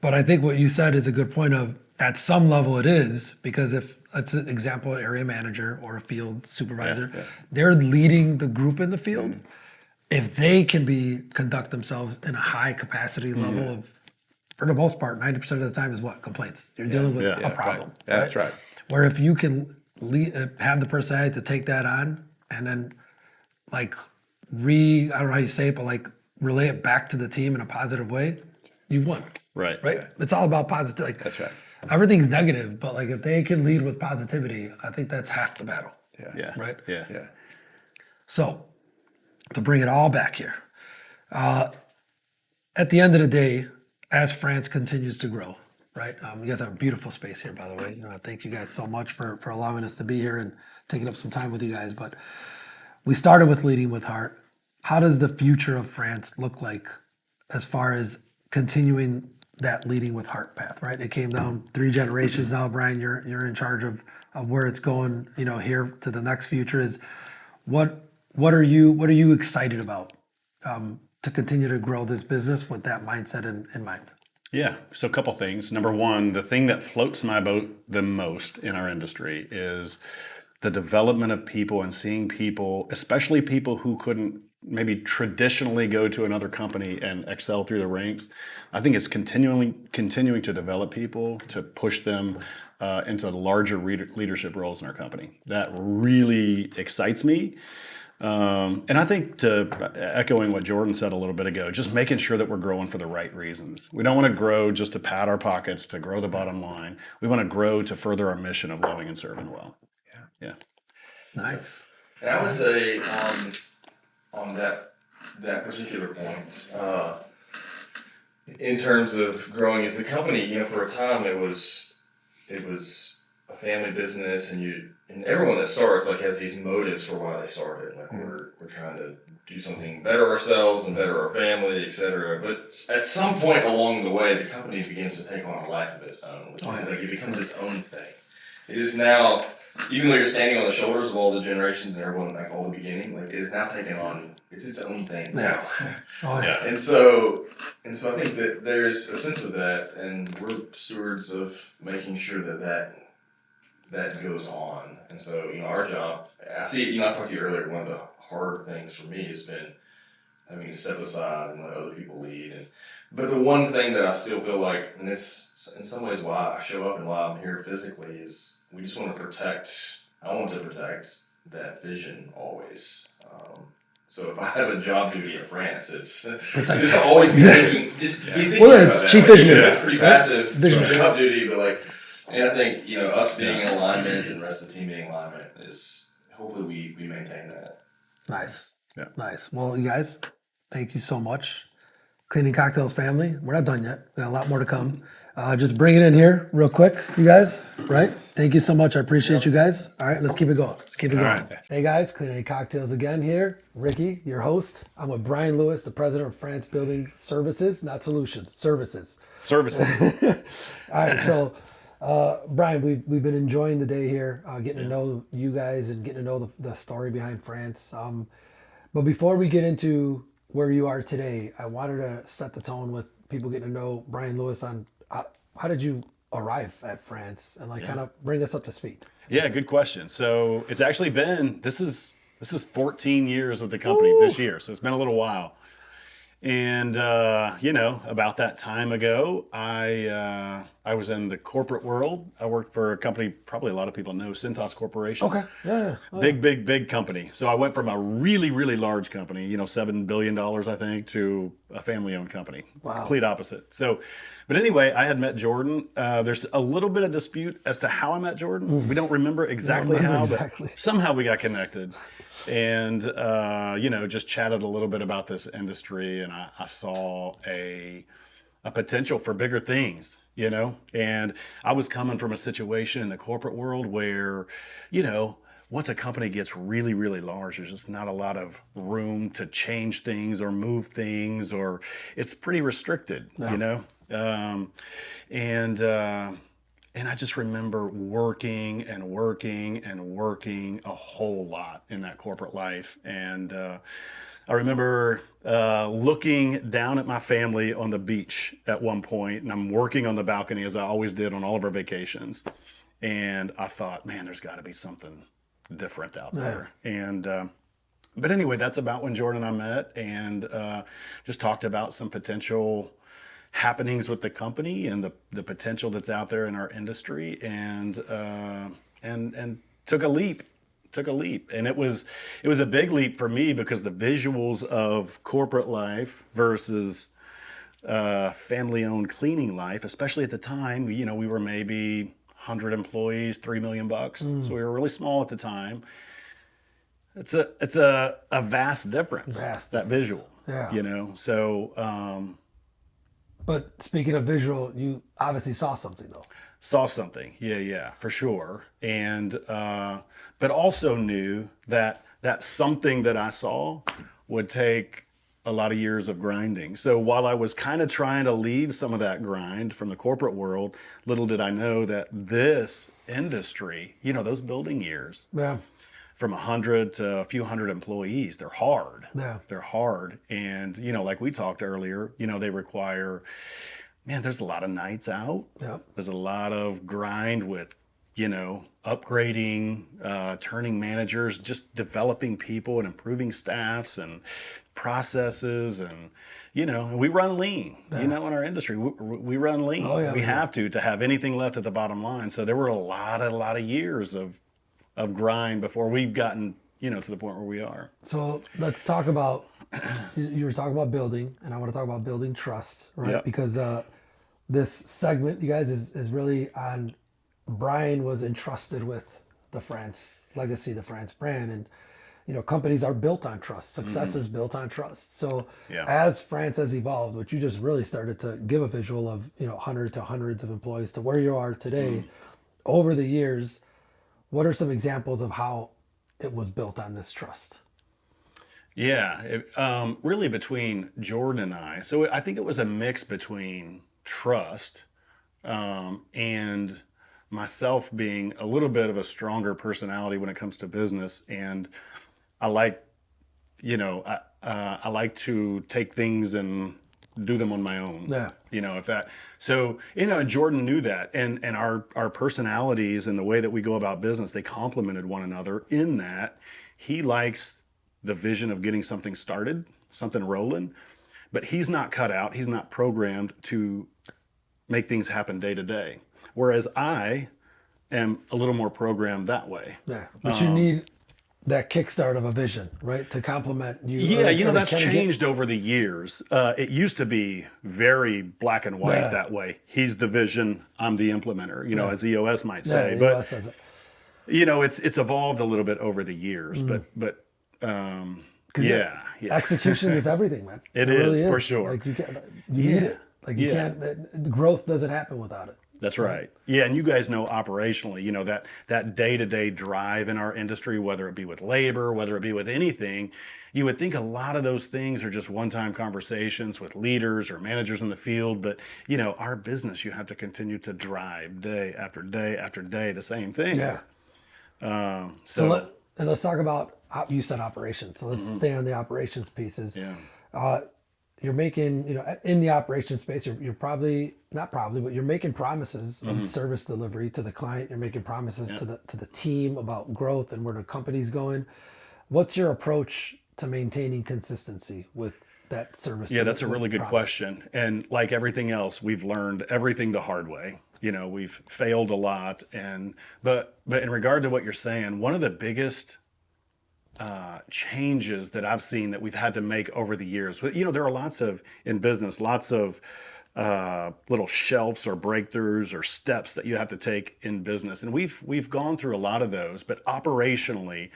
But I think what you said is a good point of, at some level it is, because if it's an example, an area manager or a field supervisor, they're leading the group in the field. If they can conduct themselves in a high capacity level of, for the most part, 90% of the time is what? Complaints. You're dealing with a problem. Right. That's right. Where if you can have the personality to take that on and then like I don't know how you say it, but like relay it back to the team in a positive way, you won. Right. It's all about positivity. Like, That's right. everything's negative, but like if they can lead with positivity, I think that's half the battle. Yeah. Right? Yeah. So to bring it all back here, at the end of the day, as France continues to grow, right? You guys have a beautiful space here, by the way. I thank you guys so much for allowing us to be here and taking up some time with you guys. But we started with leading with heart. How does the future of France look like as far as continuing that leading with heart path, right? It came down 3 generations now. Brian, you're in charge of where it's going, here to the next future. Is what are you excited about to continue to grow this business with that mindset in mind? Yeah. So a couple things. Number one, the thing that floats my boat the most in our industry is the development of people and seeing people, especially people who couldn't maybe traditionally go to another company and excel through the ranks. I think it's continuing to develop people to push them into larger leadership roles in our company. That really excites me. And I think, to echoing what Jordan said a little bit ago, just making sure that we're growing for the right reasons. We don't want to grow just to pad our pockets, to grow the bottom line. We want to grow to further our mission of loving and serving well. Yeah. Nice. And I would say on that particular point, in terms of growing as a company, for a time it was a family business, and everyone that starts has these motives for why they started. Like we're trying to do something better ourselves and better our family, etc. But at some point along the way, the company begins to take on a life of its own. It becomes its own thing. It is now, even though you're standing on the shoulders of all the generations and everyone all the beginning, it is now taking on its own thing now. And so I think that there's a sense of that, and we're stewards of making sure that goes on. And so our job, I see. I talked to you earlier. One of the hard things for me has been having to step aside and let other people lead. But the one thing that I still feel like, and it's in some ways why I show up and why I'm here physically, is we just want to protect. I want to protect that vision always. So if I have a job duty in France, it's just always be thinking. It's cheap vision. It's pretty passive job duty, but and I think us being in alignment and the rest of the team being in alignment is hopefully we maintain that. Nice. Yeah. Nice. Well, you guys, thank you so much. Cleaning Cocktails family, we're not done yet. We got a lot more to come. Just bring it in here real quick, you guys, right? Thank you so much. I appreciate you guys. All right, let's keep it going. Right. Hey guys, Cleaning Cocktails again here. Ricky, your host. I'm with Brian Lewis, the president of Frantz Building Services, not Solutions, Services. All right, so Brian, we've been enjoying the day here, getting to know you guys and getting to know the story behind France. But before we get into where you are today, I wanted to set the tone with people getting to know Brian Lewis on how did you arrive at France and kind of bring us up to speed. Yeah, good question. So it's actually been, this is 14 years with the company this year, so it's been a little while. And about that time ago, I was in the corporate world. I worked for a company probably a lot of people know, Cintas Corporation. Okay. Yeah. Big company. So I went from a really, really large company, $7 billion, I think, to a family-owned company. Wow. Complete opposite. So, but anyway, I had met Jordan. There's a little bit of dispute as to how I met Jordan. We don't remember exactly how, but somehow we got connected. And, just chatted a little bit about this industry, and I saw a potential for bigger things, and I was coming from a situation in the corporate world where, once a company gets really, really large, there's just not a lot of room to change things or move things, or it's pretty restricted, And I just remember working a whole lot in that corporate life. And I remember looking down at my family on the beach at one point, and I'm working on the balcony as I always did on all of our vacations. And I thought, man, there's got to be something different out there. And but anyway, that's about when Jordan and I met, and just talked about some potential happenings with the company and the potential that's out there in our industry, and took a leap. And it was a big leap for me, because the visuals of corporate life versus family-owned cleaning life, especially at the time, we were maybe 100 employees, $3 million. So we were really small at the time. It's a vast difference, that visual, so. But speaking of visual, you obviously saw something, though. Saw something, yeah, for sure. And but also knew that something that I saw would take a lot of years of grinding. So while I was kind of trying to leave some of that grind from the corporate world, little did I know that this industry, those building years, from 100 to a few hundred employees, they're hard. Yeah. They're hard. And, like we talked earlier, they require, there's a lot of nights out. Yeah. There's a lot of grind with, upgrading, turning managers, just developing people and improving staffs and processes. And, we run lean, in our industry. We run lean. Oh, yeah, we have to have anything left at the bottom line. So there were a lot of years of grind before we've gotten, to the point where we are. So let's talk about, you were talking about building, and I want to talk about building trust, right? Yep. Because this segment, you guys, is really on, Brian was entrusted with the Frantz legacy, the Frantz brand, and, companies are built on trust. Success is built on trust. So as Frantz has evolved, which you just really started to give a visual of, hundreds to hundreds of employees to where you are today, over the years, what are some examples of how it was built on this trust? Yeah, really between Jordan and I. So I think it was a mix between trust and myself being a little bit of a stronger personality when it comes to business. And I like, I like to take things and do them on my own. Yeah. Jordan knew that, and our personalities and the way that we go about business, they complemented one another in that he likes the vision of getting something started, something rolling, but he's not cut out, he's not programmed to make things happen day to day. Whereas I am a little more programmed that way. Yeah. But you need that kickstart of a vision, right? To complement you. Yeah, that's changed over the years. It used to be very black and white that way. He's the vision, I'm the implementer, as EOS might say. But EOS says it. It's evolved a little bit over the years. But execution is everything, man. It really is, for sure. Like you need it. Like you can't. Growth doesn't happen without it. That's right. Yeah, and you guys know operationally, that day-to-day drive in our industry, whether it be with labor, whether it be with anything, you would think a lot of those things are just one-time conversations with leaders or managers in the field. But, our business, you have to continue to drive day after day after day, the same things. Yeah. Let's talk about, you said operations. So let's stay on the operations pieces. Yeah. You're making, in the operations space, you're probably, not probably, but you're making promises of service delivery to the client. You're making promises to the team about growth and where the company's going. What's your approach to maintaining consistency with that service. Yeah, to that's a what really you good promised? question. And like everything else, we've learned everything the hard way. You know, we've failed a lot. But in regard to what you're saying, one of the biggest changes that I've seen that we've had to make over the years, you know, there are lots of little shelves or breakthroughs or steps that you have to take in business, and we've gone through a lot of those. But operationally,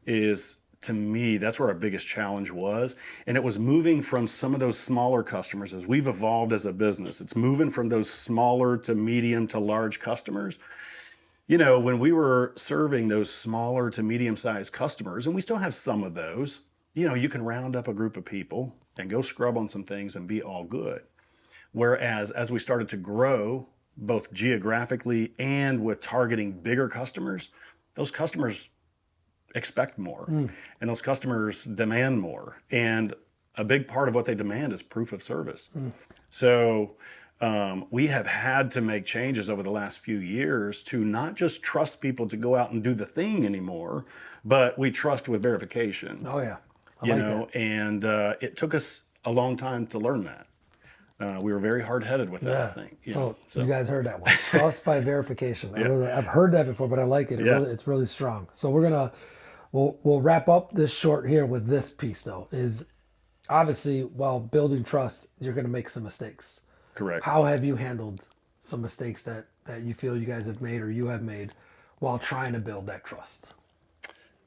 is to me that's where our biggest challenge was, and it was moving from some of those smaller customers as we've evolved as a business. It's moving from those smaller to medium to large customers. You know, when we were serving those smaller to medium-sized customers, and we still have some of those, you know, you can round up a group of people and go scrub on some things and be all good. Whereas as we started to grow, both geographically and with targeting bigger customers, those customers expect more and those customers demand more. And a big part of what they demand is proof of service. So we have had to make changes over the last few years to not just trust people to go out and do the thing anymore, but we trust with verification. Oh yeah, I You like know, that. and it took us a long time to learn that. We were very hard-headed with that, I think. So you guys heard that one. Trust by verification. I've heard that before, but I like it. It's really strong. So we'll wrap up this short here with this piece though, is obviously while building trust, you're going to make some mistakes. Correct. How have you handled some mistakes that you feel you guys have made or you have made while trying to build that trust?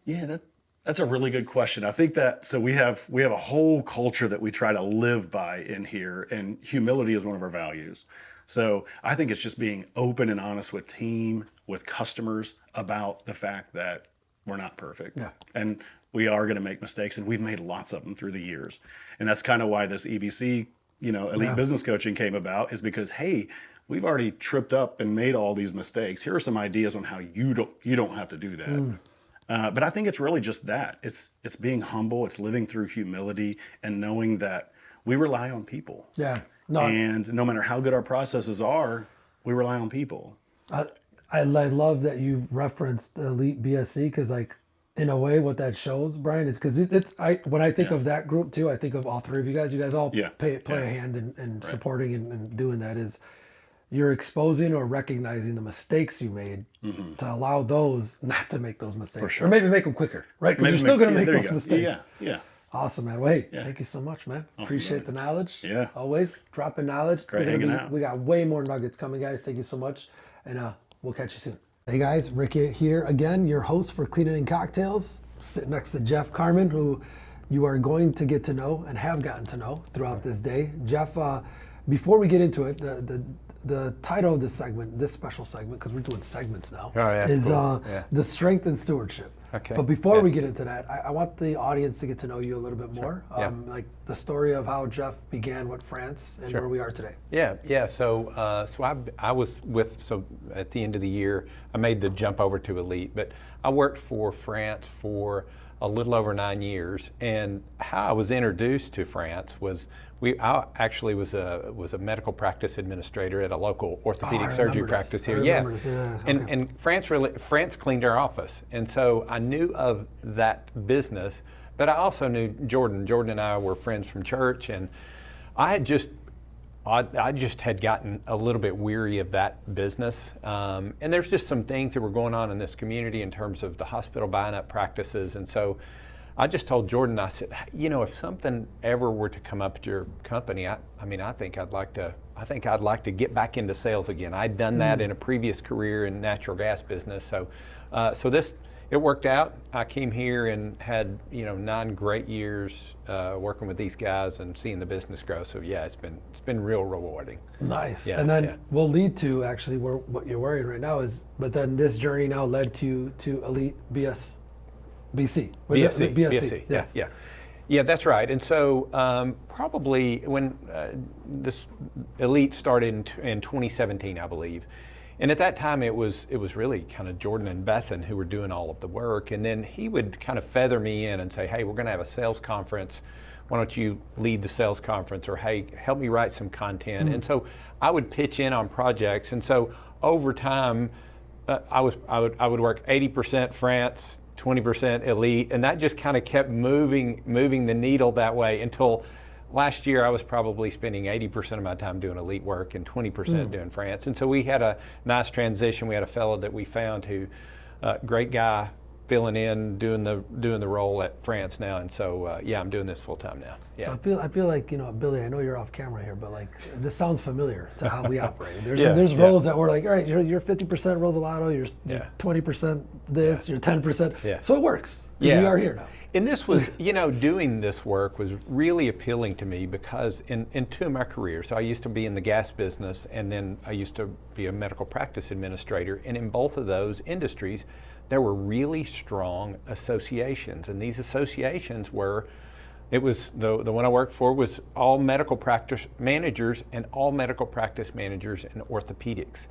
Yeah, that's a really good question. I think that so we have a whole culture that we try to live by in here, and humility is one of our values. So I think it's just being open and honest with team, with customers about the fact that we're not perfect. Yeah. And we are going to make mistakes, and we've made lots of them through the years. And that's kind of why this EBC, you know, elite business coaching came about, is because, hey, we've already tripped up and made all these mistakes. Here are some ideas on how you don't have to do that. But I think it's really just that. It's being humble. It's living through humility and knowing that we rely on people. Yeah. No, And no matter how good our processes are, we rely on people. I love that you referenced Elite BSC because, like, in a way, what that shows, Brian, is because when I think of that group too, I think of all three of you guys. You guys all play a hand in supporting and doing that. Is you're exposing or recognizing the mistakes you made to allow those not to make those mistakes, For sure. or maybe make them quicker, right? Because you're still going to make those mistakes. Yeah. Awesome, man. Well, hey, thank you so much, man. Appreciate the knowledge. Yeah. Always dropping knowledge. Great hanging out. We got way more nuggets coming, guys. Thank you so much. And we'll catch you soon. Hey, guys. Ricky here again, your host for Cleaning and Cocktails. Sitting next to Jeff Carmen, who you are going to get to know and have gotten to know throughout this day. Jeff, before we get into it, the title of this segment, this special segment, because we're doing segments now, is The Strength and Stewardship. Okay. But before we get into that, I want the audience to get to know you a little bit more. Like the story of how Jeff began with Frantz and where we are today. Yeah. So I was at the end of the year, I made the jump over to Elite, but I worked for Frantz for a little over 9 years. And how I was introduced to Frantz was I actually was a medical practice administrator at a local orthopedic surgery practice here. And Frantz cleaned our office, and so I knew of that business, but I also knew Jordan. Jordan and I were friends from church, and I just had gotten a little bit weary of that business. And there's just some things that were going on in this community in terms of the hospital buying up practices. And so I just told Jordan, I said, you know, if something ever were to come up at your company, I think I'd like to get back into sales again. I'd done that in a previous career in natural gas business. So it worked out. I came here and had 9 great years working with these guys and seeing the business grow. So yeah, it's been real rewarding. Nice. And then we'll lead to actually what you're wearing right now is, but then this journey now led to Elite BSC. BSC. Yes. Yeah, that's right. And so probably when this Elite started in 2017, I believe. And at that time, it was really kind of Jordan and Bethan who were doing all of the work. And then he would kind of feather me in and say, hey, we're going to have a sales conference. Why don't you lead the sales conference? Or, hey, help me write some content. And so I would pitch in on projects. And so over time, I would work 80% Frantz, 20% Elite. And that just kind of kept moving the needle that way until last year I was probably spending 80% of my time doing elite work and 20% doing France. And so we had a nice transition. We had a fellow that we found who, great guy, filling in, doing the role at France now. And so, yeah, I'm doing this full time now. Yeah. So I feel like, you know, Billy, I know you're off camera here, but like this sounds familiar to how we operate. There's Yeah, there's yeah. roles that we're like, all right, you're 50% Rosalato, you're Yeah. 20% this, you're 10%. Yeah. So it works. 'Cause Yeah. we are here now. And this was, you know, doing this work was really appealing to me because in two of my careers, so I used to be in the gas business and then I used to be a medical practice administrator. And in both of those industries, there were really strong associations. And these associations were, it was, the one I worked for was all medical practice managers and all medical practice managers in orthopedics.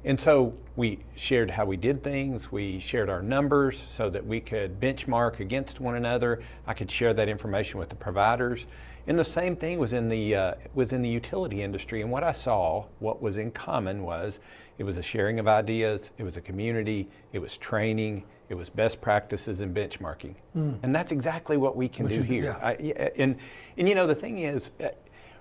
And so we shared how we did things, we shared our numbers so that we could benchmark against one another. I could share that information with the providers. And the same thing was in the utility industry. And what I saw, what was in common was, it was a sharing of ideas, it was a community, it was training, it was best practices and benchmarking. And that's exactly what we can do here. yeah. And you know, the thing is,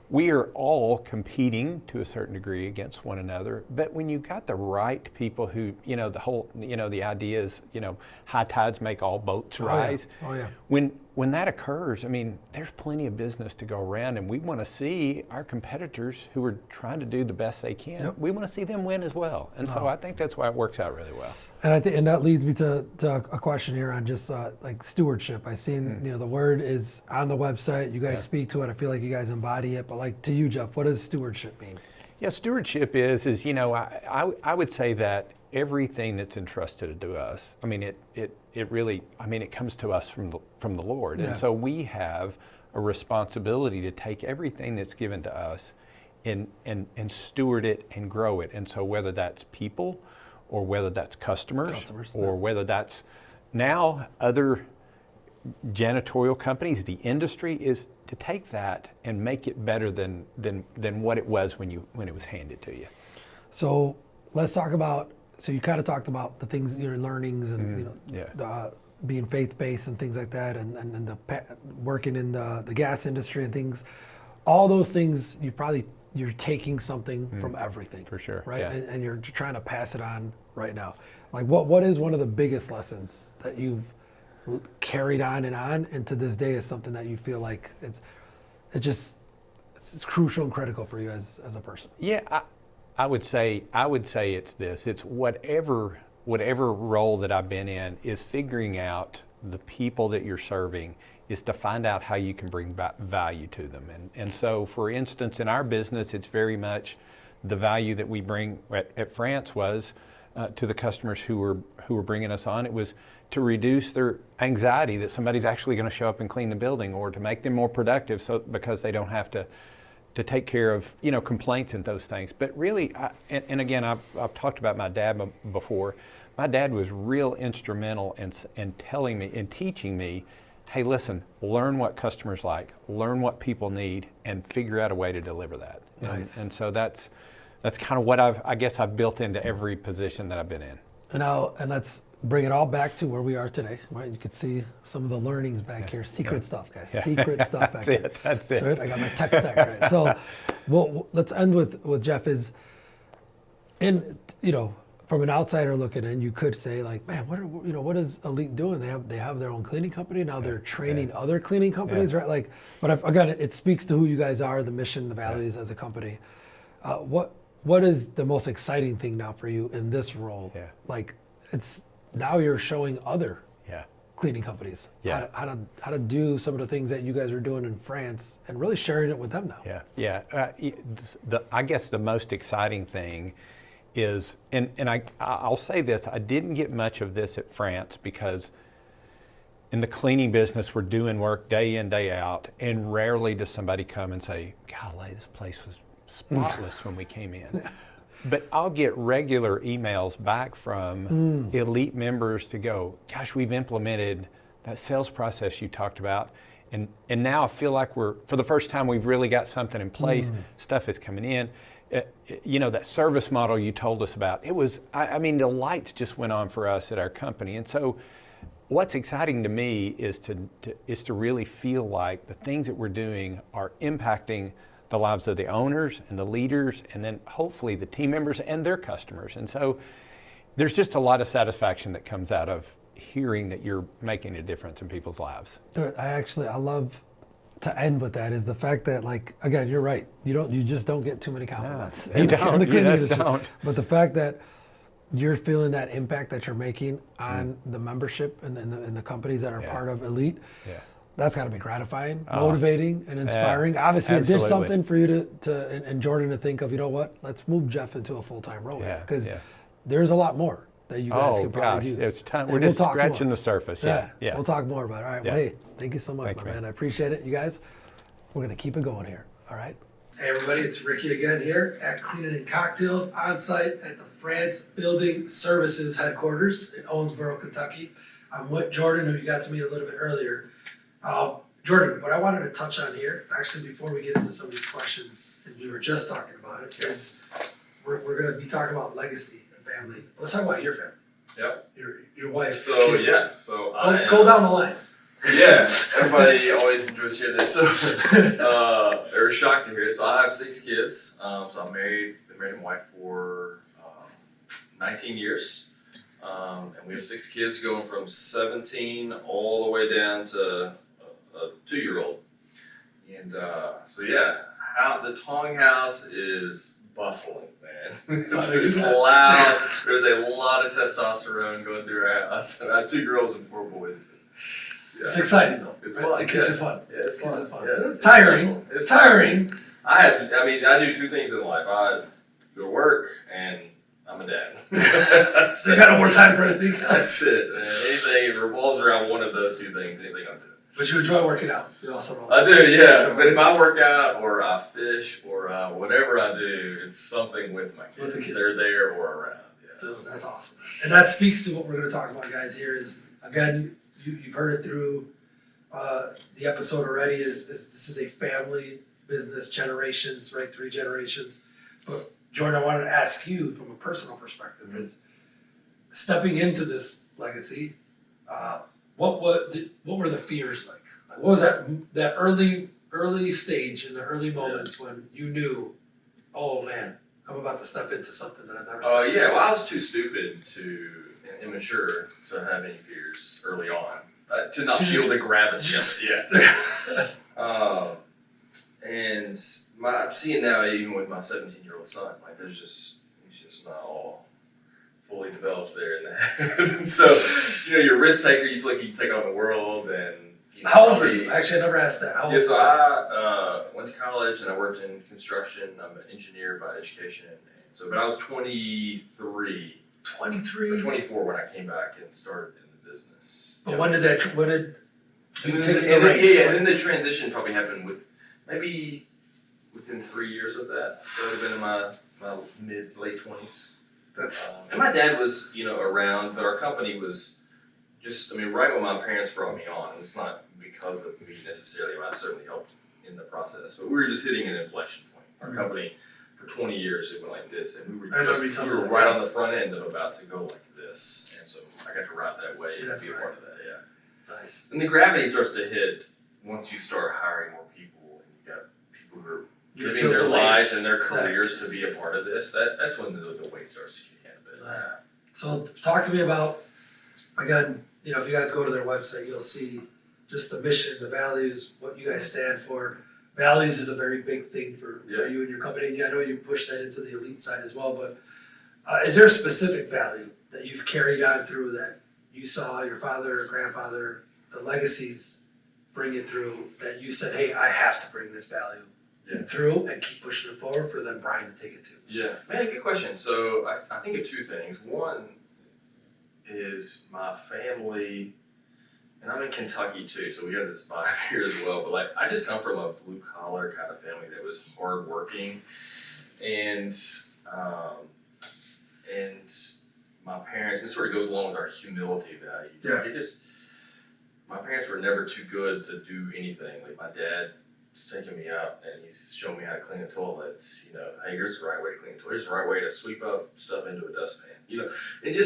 we are all competing to a certain degree against one another, but when you got the right people who, you know, the whole, you know, the idea is, you know, high tides make all boats rise. Oh, yeah. When that occurs, I mean, there's plenty of business to go around, and we want to see our competitors who are trying to do the best they can. Yep. We want to see them win as well, and so I think that's why it works out really well. And I think, and that leads me to a question here on just like stewardship. I seen, you know, the word is on the website. You guys speak to it. I feel like you guys embody it. But like to you, Jeff, what does stewardship mean? Yeah, stewardship is you know, I would say that everything that's entrusted to us, I mean, it really, I mean, it comes to us from the Lord, Yeah. and so we have a responsibility to take everything that's given to us and steward it and grow it. And so whether that's people, or whether that's customers, or whether that's now other janitorial companies, the industry, is to take that and make it better than what it was when it was handed to you. So let's talk about. So you kind of talked about the things, your learnings, and you know, being faith-based and things like that, and working in the gas industry and things. All those things, you're taking something from everything. For sure, right? yeah. And you're trying to pass it on right now. Like what is one of the biggest lessons that you've carried on, and to this day is something that you feel like it's crucial and critical for you as a person? Yeah, I would say it's this. It's whatever role that I've been in is figuring out the people that you're serving, is to find out how you can bring value to them. And so, for instance, in our business, it's very much the value that we bring at France was to the customers who were bringing us on. It was to reduce their anxiety that somebody's actually going to show up and clean the building, or to make them more productive, so because they don't have to take care of, you know, complaints and those things. But really, and again, I've talked about my dad before. My dad was real instrumental in telling me and teaching me, hey, listen, learn what customers like, learn what people need, and figure out a way to deliver that. Nice. And so that's kind of what I've built into every position that I've been in. And let's bring it all back to where we are today, right? You can see some of the learnings back here. Secret stuff, guys. Secret stuff back here. That's it. Right? I got my tech stack, right? So let's end with Jeff is, you know, from an outsider looking in, you could say like, man, what is Elite doing? They have their own cleaning company. Now they're training other cleaning companies, right? Like, but again, it speaks to who you guys are, the mission, the values as a company. What is the most exciting thing now for you in this role? Yeah. Like, it's now you're showing other Yeah. cleaning companies Yeah. how to do some of the things that you guys are doing in France, and really sharing it with them now. Yeah. I guess the most exciting thing is, and I'll say this, I didn't get much of this at France because in the cleaning business, we're doing work day in, day out, and rarely does somebody come and say, golly, this place was spotless when we came in. But I'll get regular emails back from Elite members to go, gosh, we've implemented that sales process you talked about, and now I feel like for the first time, we've really got something in place. Stuff is coming in. You know, that service model you told us about, it was, I mean, the lights just went on for us at our company. And so what's exciting to me is to really feel like the things that we're doing are impacting the lives of the owners and the leaders, and then hopefully the team members and their customers. And so there's just a lot of satisfaction that comes out of hearing that you're making a difference in people's lives. I love to end with that is the fact that, like, again, you're right. You just don't get too many compliments. No, you don't. You just don't. But the fact that you're feeling that impact that you're making on the membership and the companies that are part of Elite, that's got to be gratifying, motivating, and inspiring. Obviously, absolutely. there's something for you and Jordan to think of, you know what, let's move Jeff into a full-time role here. Because there's a lot more that you guys could probably do. It's time. And We're just scratching more. the surface. Yeah, Yeah. we'll talk more about it. All right, well, hey, thank you so much, Thank my you, man. I appreciate it. You guys, we're going to keep it going here, all right? Hey, everybody, it's Ricky again here at Cleaning and Cocktails on site at the Frantz Building Services headquarters in Owensboro, Kentucky. I'm with Jordan, who you got to meet a little bit earlier. Jordan, what I wanted to touch on here, actually before we get into some of these questions, and we were just talking about it, is we're going to be talking about legacy and family. Let's talk about your family. Yep. Your wife, So kids. yeah, so Go down the line. Yeah, everybody always enjoys hearing this. So they were shocked to hear it. So I have 6 kids. So I'm married. Been married to my wife for 19 years, and we have 6 kids, going from 17 all the way down to a 2-year-old. And so yeah, the Tong house is bustling, man. It's loud. There's a lot of testosterone going through our house. And I have 2 girls and 4 boys. Yeah. It's exciting though. It's right? fun. It keeps it fun. Yeah, it's Keeps fun. it fun. Yeah. It's tiring. stressful. It's tiring. I do 2 things in life. I go to work and I'm a dad. So you got no more time for anything else. That's it, man. Anything revolves around one of those 2 things, anything I'm doing. But you enjoy working out. You also I do, yeah. But if I work out or I fish or whatever I do, it's something with my kids. With the kids. They're there or around. Yeah. Dude, that's awesome. And that speaks to what we're going to talk about, guys. Here is, again, you've heard it through the episode already. Is this is a family business, generations, right? 3 generations. But Jordan, I wanted to ask you from a personal perspective: is stepping into this legacy. What were the fears like? What was that early stage in the early moments when you knew, oh man, I'm about to step into something that I've never stepped into? Well, I was too stupid and immature to have any fears early on. To not feel the gravity of it, and I'm seeing now, even with my 17-year-old son, like he's just not all fully developed there in that. So, you're a risk taker, you feel like you can take on the world, and How old were you? Actually, I never asked that. How old so was that? I went to college and I worked in construction. I'm an engineer by education, but I was 23. 23? 24 when I came back and started in the business. But when did you And take then, the reins? and then the transition probably happened maybe within 3 years of that. So it would have been in my late 20s. And my dad was, around, but our company was right when my parents brought me on. And it's not because of me necessarily, I certainly helped in the process, but we were just hitting an inflection point. Our company, for 20 years, it went like this, and we were right on the front end of about to go like this. And so I got to ride that wave and be a part of that, yeah. Nice. And the gravity starts to hit once you start hiring more people, and you got people who are giving built their the lives layers. and their careers to be a part of this. That's when the weight starts to kick in a bit. So talk to me about, again, if you guys go to their website, you'll see just the mission, the values, what you guys stand for. Values is a very big thing for you and your company, and I know you push that into the elite side as well, but is there a specific value that you've carried on through that you saw your father or grandfather, the legacies bring it through, that you said, hey, I have to bring this value through and keep pushing it forward for then Brian to take it to? Yeah, man, good question. So I think of 2 things. One is my family, and I'm in Kentucky too, so we have this vibe here as well, but I just come from a blue collar kind of family that was hardworking, and my parents, this sort of goes along with our humility value. Yeah. My parents were never too good to do anything. Like my dad was taking me out and he's showing me how to clean a toilet. Hey, here's the right way to clean a toilet. Here's the right way to sweep up stuff into a dustpan. And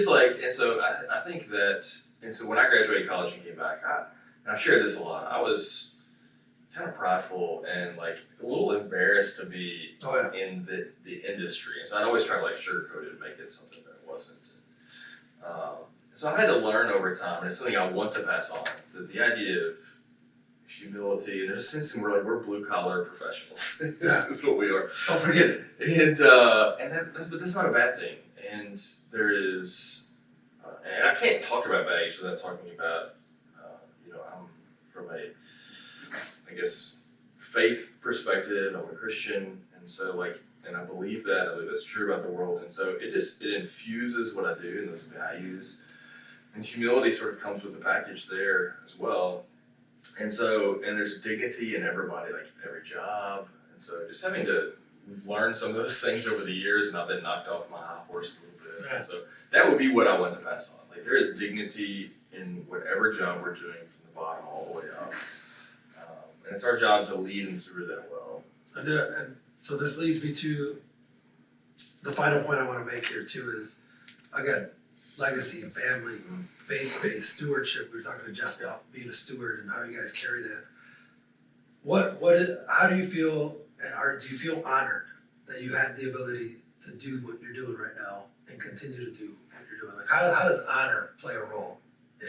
so I think that and so when I graduated college and came back, and I shared this a lot, I was kind of prideful and like a little embarrassed to be in the industry. And so I'd always try to like sugarcoat it and make it something that it wasn't. So I had to learn over time, and it's something I want to pass on, the idea of humility, and there's a sense in we're blue collar professionals. That's what we are. Don't forget it. But that's not a bad thing. And there is, and I can't talk about values without talking about, I'm from I guess, faith perspective. I'm a Christian, and so and I believe that's true about the world. And so it infuses what I do and those values, and humility sort of comes with the package there as well. And so, and there's dignity in everybody, like every job. And so just having to learn some of those things over the years, and I've been knocked off my high horse a little bit. And so that would be what I want to pass on. Like there is dignity in whatever job we're doing from the bottom all the way up. And it's our job to lead and steward that well. And so this leads me to the final point I want to make here too is, again, legacy, family, faith-based stewardship. We were talking to Jeff about being a steward and how you guys carry that. How do you feel, and do you feel honored that you had the ability to do what you're doing right now and continue to do what you're doing? Like how does honor play a role in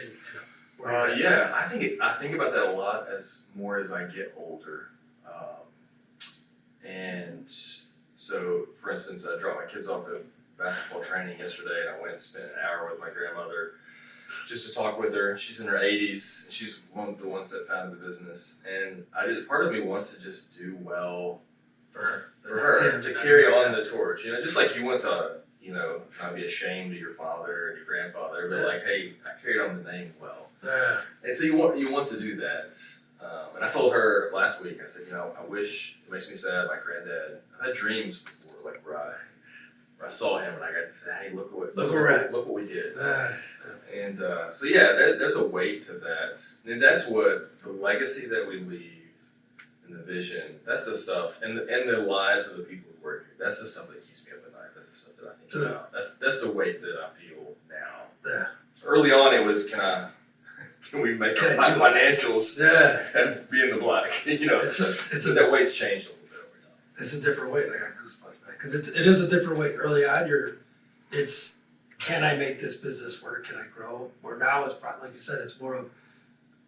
yeah, I think about that a lot as I get older. And so, for instance, I dropped my kids off at basketball training yesterday, and I went and spent an hour with my grandmother just to talk with her. She's in her 80s. She's one of the ones that founded the business, and part of me wants to just do well for her to carry on the torch. Just like you want to, not be ashamed of your father and your grandfather, but like, hey, I carried on the name well. And so you want to do that. And I told her last week, I said, I wish, it makes me sad, my granddad, I've had dreams before, like where I saw him and I got to say, hey, look what we did. And so yeah, there's a weight to that. And that's what the legacy that we leave and the vision, that's the stuff, and the lives of the people who work here, that's the stuff that keeps me up at night. That's the stuff that I think about. That's the weight that I feel now. Early on it was, can we make our financials and be in the black? That weight's changed a little bit over time. It's a different weight. I got goosebumps, man. Because it is a different weight. Early on, it's can I make this business work? Can I grow? Or now it's probably, like you said, it's more of,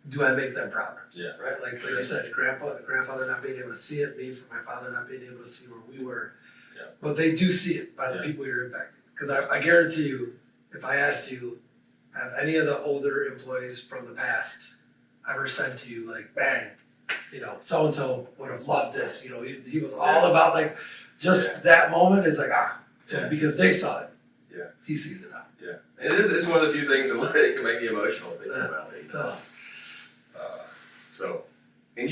do I make them proud? Yeah. Right? Like you said, grandfather not being able to see it, me for my father not being able to see where we were. Yeah. But they do see it by the people you're impacting. Because I guarantee you, if I asked you, have any of the older employees from the past ever said to you, like, bang, so-and-so would have loved this. He was all about, like, just that moment is like, because they saw it. Yeah. He sees it now. Yeah. It's one of the few things that can make me emotional thinking about it. So, and I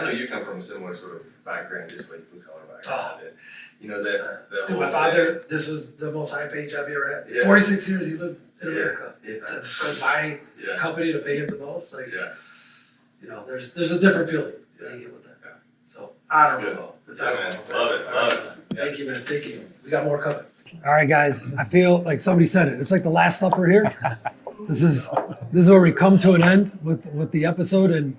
know you come from a similar sort of background, just like blue collar background. My father, this was the most high paid job he ever had. Yeah. 46 years he lived in America. Yeah. For my company to pay him the most, there's a different feeling that you get with that. Yeah. So honorable. It's honorable. Love it. Thank you, man. Thank you. We got more coming. All right, guys. I feel like somebody said it. It's like the Last Supper here. This is where we come to an end with the episode, and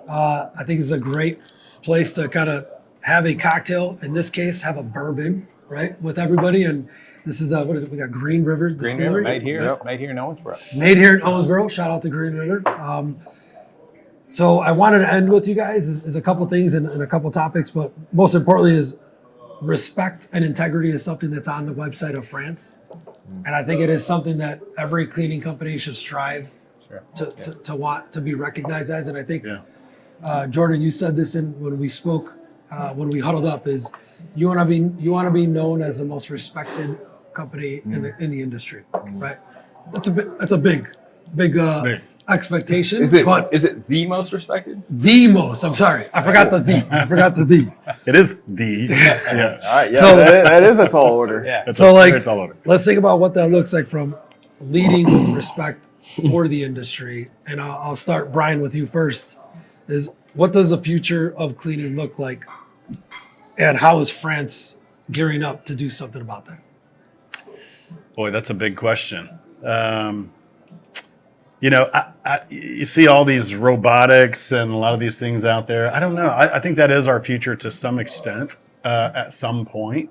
I think it's a great place to kind of have a cocktail. In this case, have a bourbon, right, with everybody. And this is what is it? We got Green River Distillery. Made here in Owensboro. Made here in Owensboro. Shout out to Green River. So I wanted to end with you guys is a couple things and a couple topics, but most importantly is respect and integrity is something that's on the website of France. And I think it is something that every cleaning company should strive to want to be recognized as. And I think, Jordan, you said this when we spoke, when we huddled up, is you want to be known as the most respected company in the industry, right? That's a big expectation. Is it the most respected? The most. I'm sorry, I forgot the the. It is the. Yeah. All right. Yeah. So- that is a tall order. Yeah. It's So it's all over. let's think about what that looks like from leading with respect for the industry. And I'll start, Brian, with you first. Is what does the future of cleaning look like, and how is France gearing up to do something about that? Boy, that's a big question. You see all these robotics and a lot of these things out there. I don't know. I think that is our future to some extent at some point.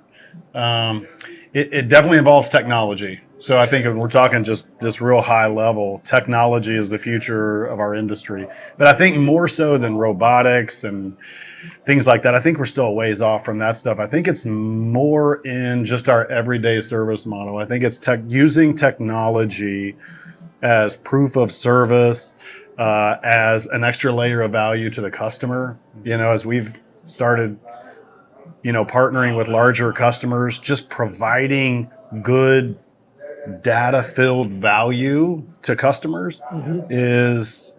It definitely involves technology. So I think when we're talking just real high level, technology is the future of our industry. But I think more so than robotics and things like that, I think we're still a ways off from that stuff. I think it's more in just our everyday service model. I think it's using technology as proof of service, as an extra layer of value to the customer. As we've started, partnering with larger customers, just providing good data-filled value to customers is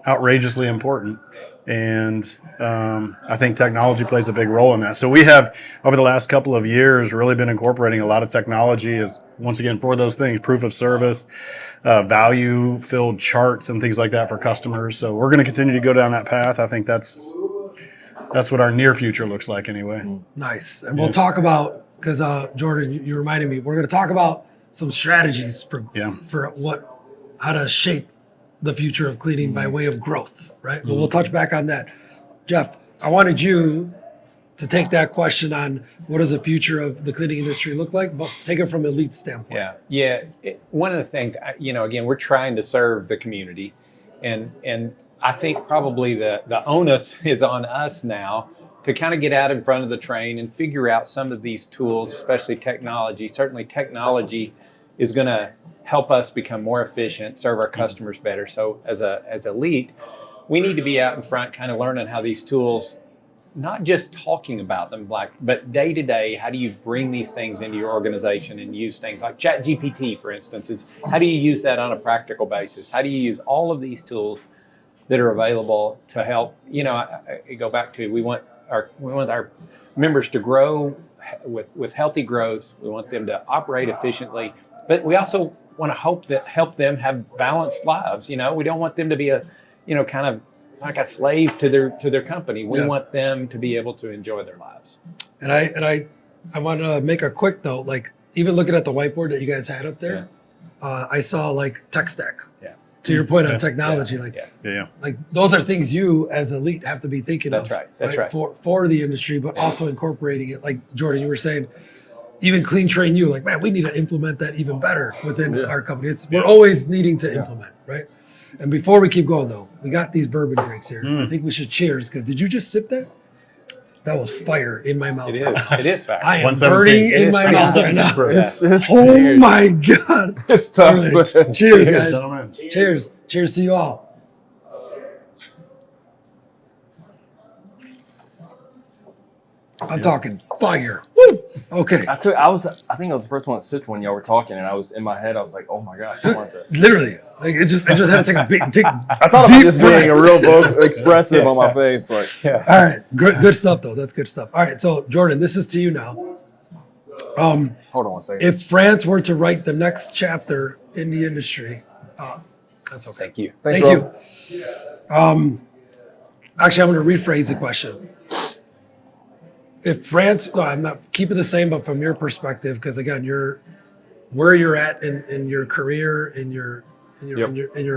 outrageously important. And I think technology plays a big role in that. So we have, over the last couple of years, really been incorporating a lot of technology as, once again, for those things, proof of service, value-filled charts and things like that for customers. So we're going to continue to go down that path. I think that's what our near future looks like anyway. Nice. And we'll talk about, because Jordan, you reminded me, we're going to talk about some strategies for how to shape the future of cleaning by way of growth, right? But we'll touch back on that. Jeff, I wanted you to take that question on what does the future of the cleaning industry look like, but take it from Elite's standpoint. One of the things, again, we're trying to serve the community, and I think probably the onus is on us now to kind of get out in front of the train and figure out some of these tools, especially technology. Certainly technology is going to help us become more efficient, serve our customers better. So as Elite, we need to be out in front kind of learning how these tools, not just talking about them, but day to day, how do you bring these things into your organization and use things like ChatGPT, for instance? How do you use that on a practical basis? How do you use all of these tools that are available to help? I go back to, we want our members to grow with healthy growth. We want them to operate efficiently, but we also want to help them have balanced lives. We don't want them to be kind of like a slave to their company. We want them to be able to enjoy their lives. And I want to make a quick note, like even looking at the whiteboard that you guys had up there, I saw like tech stack. Yeah. To your point on technology, like those are things you as Elite have to be thinking of. That's right. For the industry, but also incorporating it. Like Jordan, you were saying, even Clean Train You, like, man, we need to implement that even better within our company. We're always needing to implement, right? And before we keep going though, we got these bourbon drinks here. I think we should cheers, because did you just sip that? That was fire in my mouth. It is fire. I am burning in my mouth right now. Oh cheers. my God. It's tough. Right. Cheers, guys. Cheers. Cheers to you all. I'm talking fire. Woo! Okay. I think I was the first one that sipped when y'all were talking, and I was in my head. I was like, "Oh my gosh, I want that." Literally, like I just had to take a big. I thought about this being a real expressive on my face. Like, all right, good stuff though. That's good stuff. All right, so Jordan, this is to you now. hold on one second. If France were to write the next chapter in the industry, that's okay. Thank you. Thanks, Thank Rob. you. Actually, I'm going to rephrase the question. If France, no, I'm not keeping the same, but from your perspective, because again, you're where you're at in your career, in your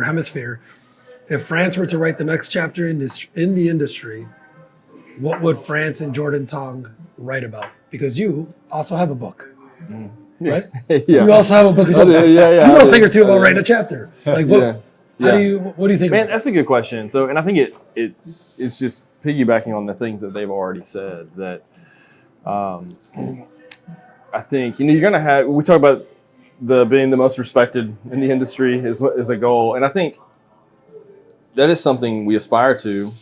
hemisphere. If France were to write the next chapter in the industry, what would France and Jordan Tong write about? Because you also have a book, right? You also have a book as well. You know a thing or two about writing a chapter. Like what? What do you think? Man, that's a good question. So, and I think it's just piggybacking on the things that they've already said. That I think you're gonna have. We talk about being the most respected in the industry is a goal, and I think that is something we aspire to.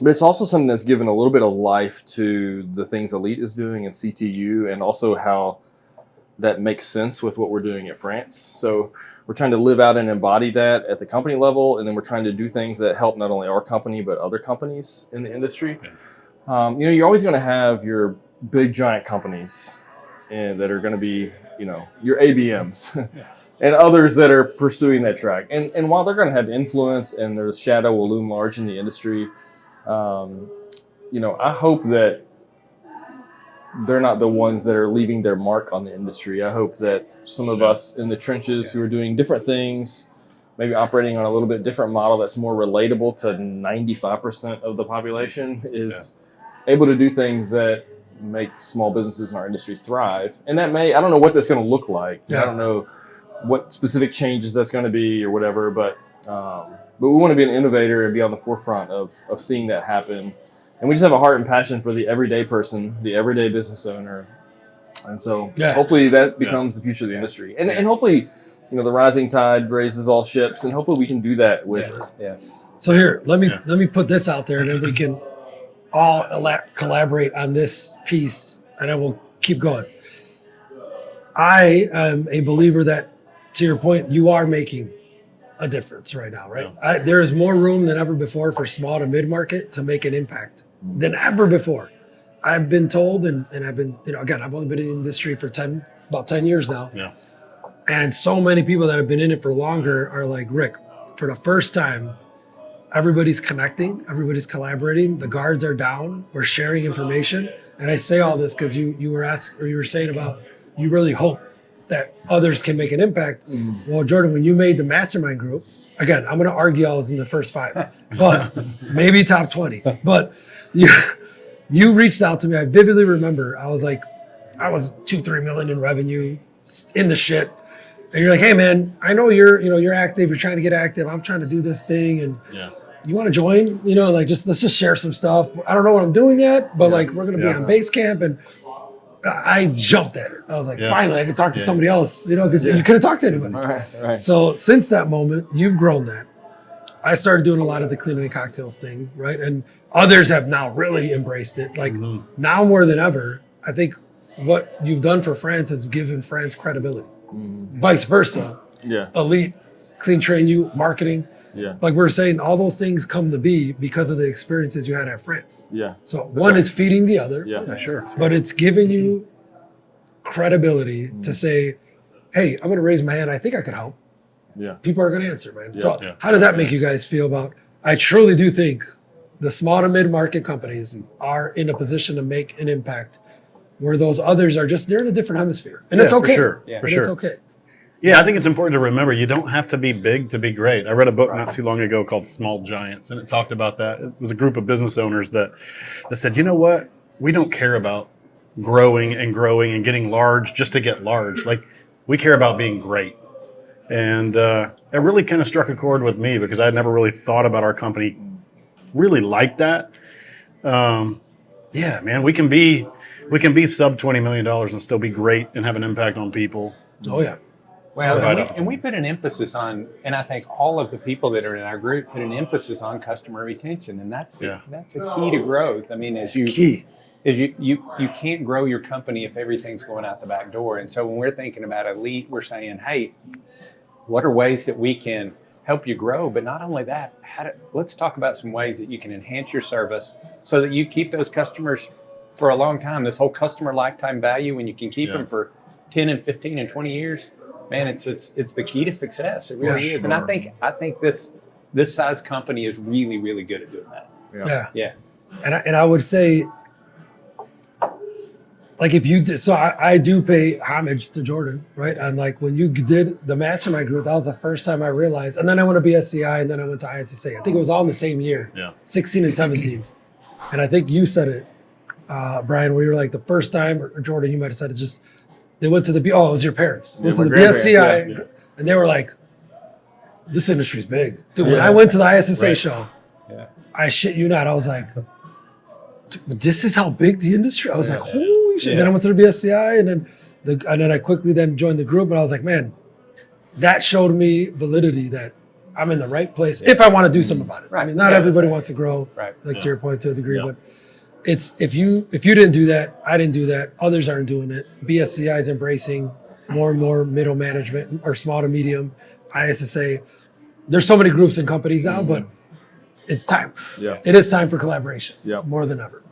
But it's also something that's given a little bit of life to the things Elite is doing in CTU, and also how that makes sense with what we're doing at France. So we're trying to live out and embody that at the company level, and then we're trying to do things that help not only our company but other companies in the industry. You're always going to have your big giant companies that are going to be, your ABMs and others that are pursuing that track. And while they're going to have influence and their shadow will loom large in the industry, I hope that they're not the ones that are leaving their mark on the industry. I hope that some of us in the trenches who are doing different things, maybe operating on a little bit different model that's more relatable to 95% of the population is able to do things that make small businesses in our industry thrive. And that I don't know what that's going to look like. I don't know what specific changes that's going to be or whatever, but we want to be an innovator and be on the forefront of seeing that happen. And we just have a heart and passion for the everyday person, the everyday business owner. And so hopefully that becomes the future of the industry. And hopefully, the rising tide raises all ships, and hopefully we can do that with. So here, let me put this out there, and then we can all collaborate on this piece, and then we'll keep going. I am a believer that, to your point, you are making a difference right now, right? There is more room than ever before for small to mid-market to make an impact than ever before. I've been told, and I've been, again, I've only been in the industry for about 10 years now. Yeah. And so many people that have been in it for longer are like, Rick, for the first time, everybody's connecting, everybody's collaborating, the guards are down, we're sharing information. And I say all this because you were saying about you really hope that others can make an impact. Well, Jordan, when you made the mastermind group, again, I'm going to argue I was in the first 5, but maybe top 20. But you reached out to me. I vividly remember I was 2-3 million in revenue, in the shit. And you're like, hey man, I know you're active. You're trying to get active. I'm trying to do this thing, and you want to join? Let's just share some stuff. I don't know what I'm doing yet, but we're gonna be on base camp, and I jumped at it. I was like, finally, I can talk to somebody else. Because you couldn't talk to anybody. Right. So since that moment, you've grown that. I started doing a lot of the cleaning and cocktails thing, right? And others have now really embraced it. Now more than ever, I think what you've done for France has given France credibility. Vice versa. Elite, clean train you, marketing. Like we were saying, all those things come to be because of the experiences you had at France. So one is feeding the other. Sure. But it's giving you credibility to say, hey, I'm going to raise my hand. I think I could help. People are going to answer, man. So how does that make you guys feel about, I truly do think the small to mid-market companies are in a position to make an impact where those others are just, they're in a different hemisphere. And it's okay. For sure. It's okay. Yeah, I think it's important to remember you don't have to be big to be great. I read a book not too long ago called Small Giants, and it talked about that. It was a group of business owners that said, you know what? We don't care about growing and getting large just to get large. We care about being great. And it really kind of struck a chord with me because I had never really thought about our company really like that. Man, we can be sub $20 million and still be great and have an impact on people. Oh yeah. Well, and we put an emphasis on, and I think all of the people that are in our group put an emphasis on customer retention, and that's the key to growth. I mean, you can't grow your company if everything's going out the back door. And so when we're thinking about Elite, we're saying, hey, what are ways that we can help you grow? But not only that, let's talk about some ways that you can enhance your service so that you keep those customers for a long time. This whole customer lifetime value, when you can keep them for 10 and 15 and 20 years, man, it's the key to success. It really is. And I think this size company is really, really good at doing that. Yeah. And I would say, if you did, so I do pay homage to Jordan, right? And when you did the mastermind group, that was the first time I realized. And then I went to BSCI, and then I went to ISSA. I think it was all in the same year, 16 and 17. And I think you said it, Brian, where you were the first time, or Jordan, you might have said it, just they went to it was your parents. Went to the BSCI, and they were like, this industry's big. Dude, when I went to the ISSA show, I shit you not, I was like, this is how big the industry, I was like, holy shit. Then I went to the BSCI, and then I quickly then joined the group, and I was like, man, that showed me validity that I'm in the right place if I want to do something about it. I mean, not everybody wants to grow, to your point, to a degree, but it's if you didn't do that, I didn't do that, others aren't doing it. BSCI is embracing more and more middle management or small to medium. ISSA, there's so many groups and companies now, but it's time. It is time for collaboration more than ever.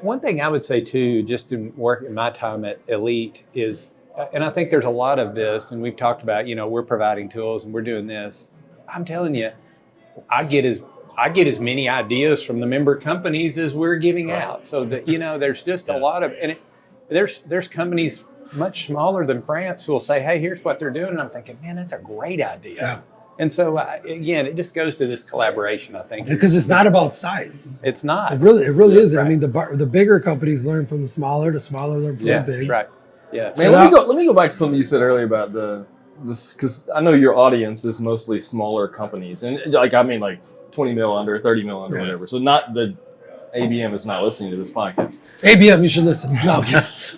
One thing I would say too, just in my time at Elite is, and I think there's a lot of this, and we've talked about, we're providing tools and we're doing this. I'm telling you, I get as many ideas from the member companies as we're giving out. So that, there's just a lot of, and there's companies much smaller than France who will say, hey, here's what they're doing. And I'm thinking, man, that's a great idea. And so again, it just goes to this collaboration. I think Because it's not about size. it's not. It really isn't. I Right. mean, the bigger companies learn from the smaller learn from Yeah, the big. that's right. Yeah. Man, let me go back to something you said earlier about this, because I know your audience is mostly smaller companies, and like 20 mil under, 30 mil under, whatever. So not the ABM is not listening to this podcast. ABM, you should listen. No.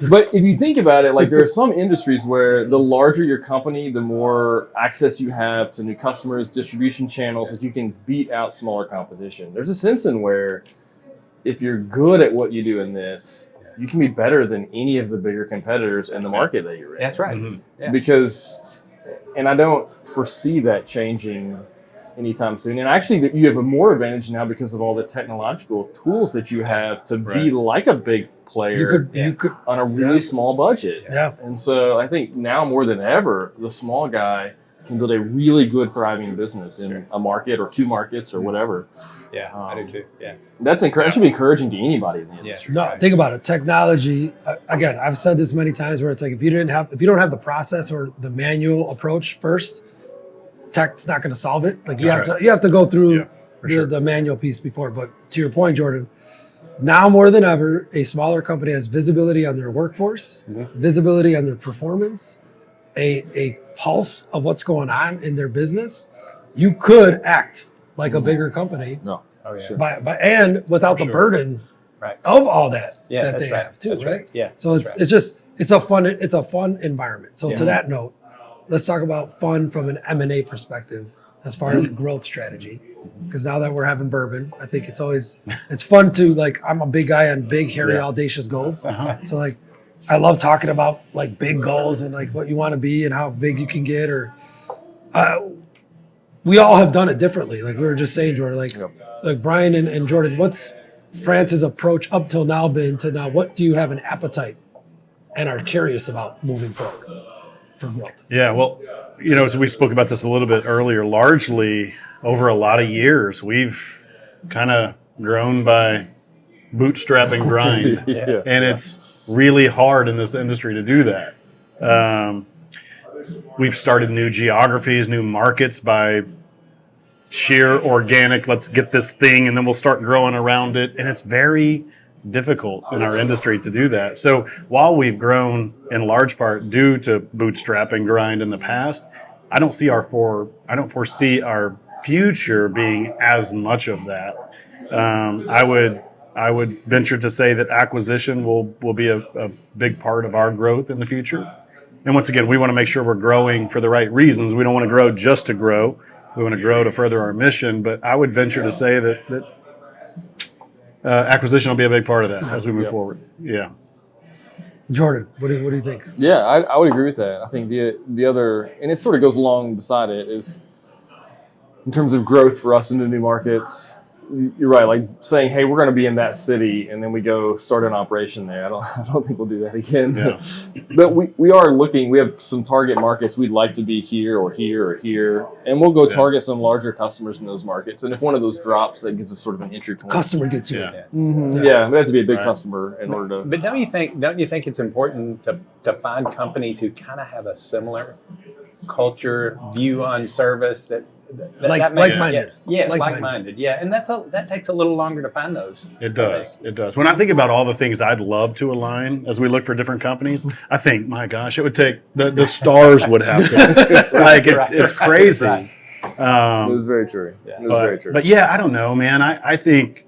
But if you think about it, like there are some industries where the larger your company, the more access you have to new customers, distribution channels, like you can beat out smaller competition. There's a sense in where if you're good at what you do in this, you can be better than any of the bigger competitors in the market that you're in. That's right. Yeah. Because, and I don't foresee that changing anytime soon. And actually, you have a more advantage now because of all the technological tools that you have to be like a big player You could. on a really small budget. Yeah. And so I think now more than ever, the small guy can build a really good, thriving business in a market or two markets or whatever. Yeah, I do too. Yeah. That should be encouraging to anybody in the industry. No, think about it. Technology. Again, I've said this many times where it's like if you don't have the process or the manual approach first, tech's not going to solve it. Like you have to go through the manual piece before. But to your point, Jordan, now more than ever, a smaller company has visibility on their workforce, visibility on their performance, a pulse of what's going on in their business. You could act like a bigger company, No. Oh yeah. and without the burden Right. of all that Yeah, that that's they right. have too, That's right? right. Yeah, So that's it's a fun environment. So to that note, let's talk about fun from an M&A perspective as far as growth strategy. Because now that we're having bourbon, I think it's fun to I'm a big guy on big, hairy, audacious goals. So I love talking about big goals and what you want to be and how big you can get. Or we all have done it differently. Like we were just saying, Jordan, like Brian and Jordan, what's Frantz's approach up till now been to now? What do you have an appetite and are curious about moving forward for growth? Yeah, well, as we spoke about this a little bit earlier, largely over a lot of years, we've kind of grown by bootstrap and grind. And it's really hard in this industry to do that. We've started new geographies, new markets by sheer organic, let's get this thing and then we'll start growing around it. And it's very difficult in our industry to do that. So while we've grown in large part due to bootstrap and grind in the past, I don't foresee our future being as much of that. I would venture to say that acquisition will be a big part of our growth in the future. And once again, we want to make sure we're growing for the right reasons. We don't want to grow just to grow. We want to grow to further our mission. But I would venture to say that acquisition will be a big part of that as we move forward. Yeah. Jordan, what do you think? Yeah, I would agree with that. I think the other, and it sort of goes along beside it, is in terms of growth for us into new markets. You're right, like saying, hey, we're going to be in that city, and then we go start an operation there. I don't think we'll do that again. Yeah. But we are looking, we have some target markets we'd like to be here or here or here, and we'll go target some larger customers in those markets. And if one of those drops, that gives us sort of an entry point. Customer gets you. Yeah. Yeah, we have to be a big customer in order to. But don't you think it's important to find companies who kind of have a similar culture, view on service that Like-minded. Yeah, Like-minded. like-minded. Yeah, and that takes a little longer to find those. It does. It does. When I think about all the things I'd love to align as we look for different companies, I think, my gosh, it would take the stars would have to. It's crazy. It was very true. It was very true. But yeah, I don't know, man. I think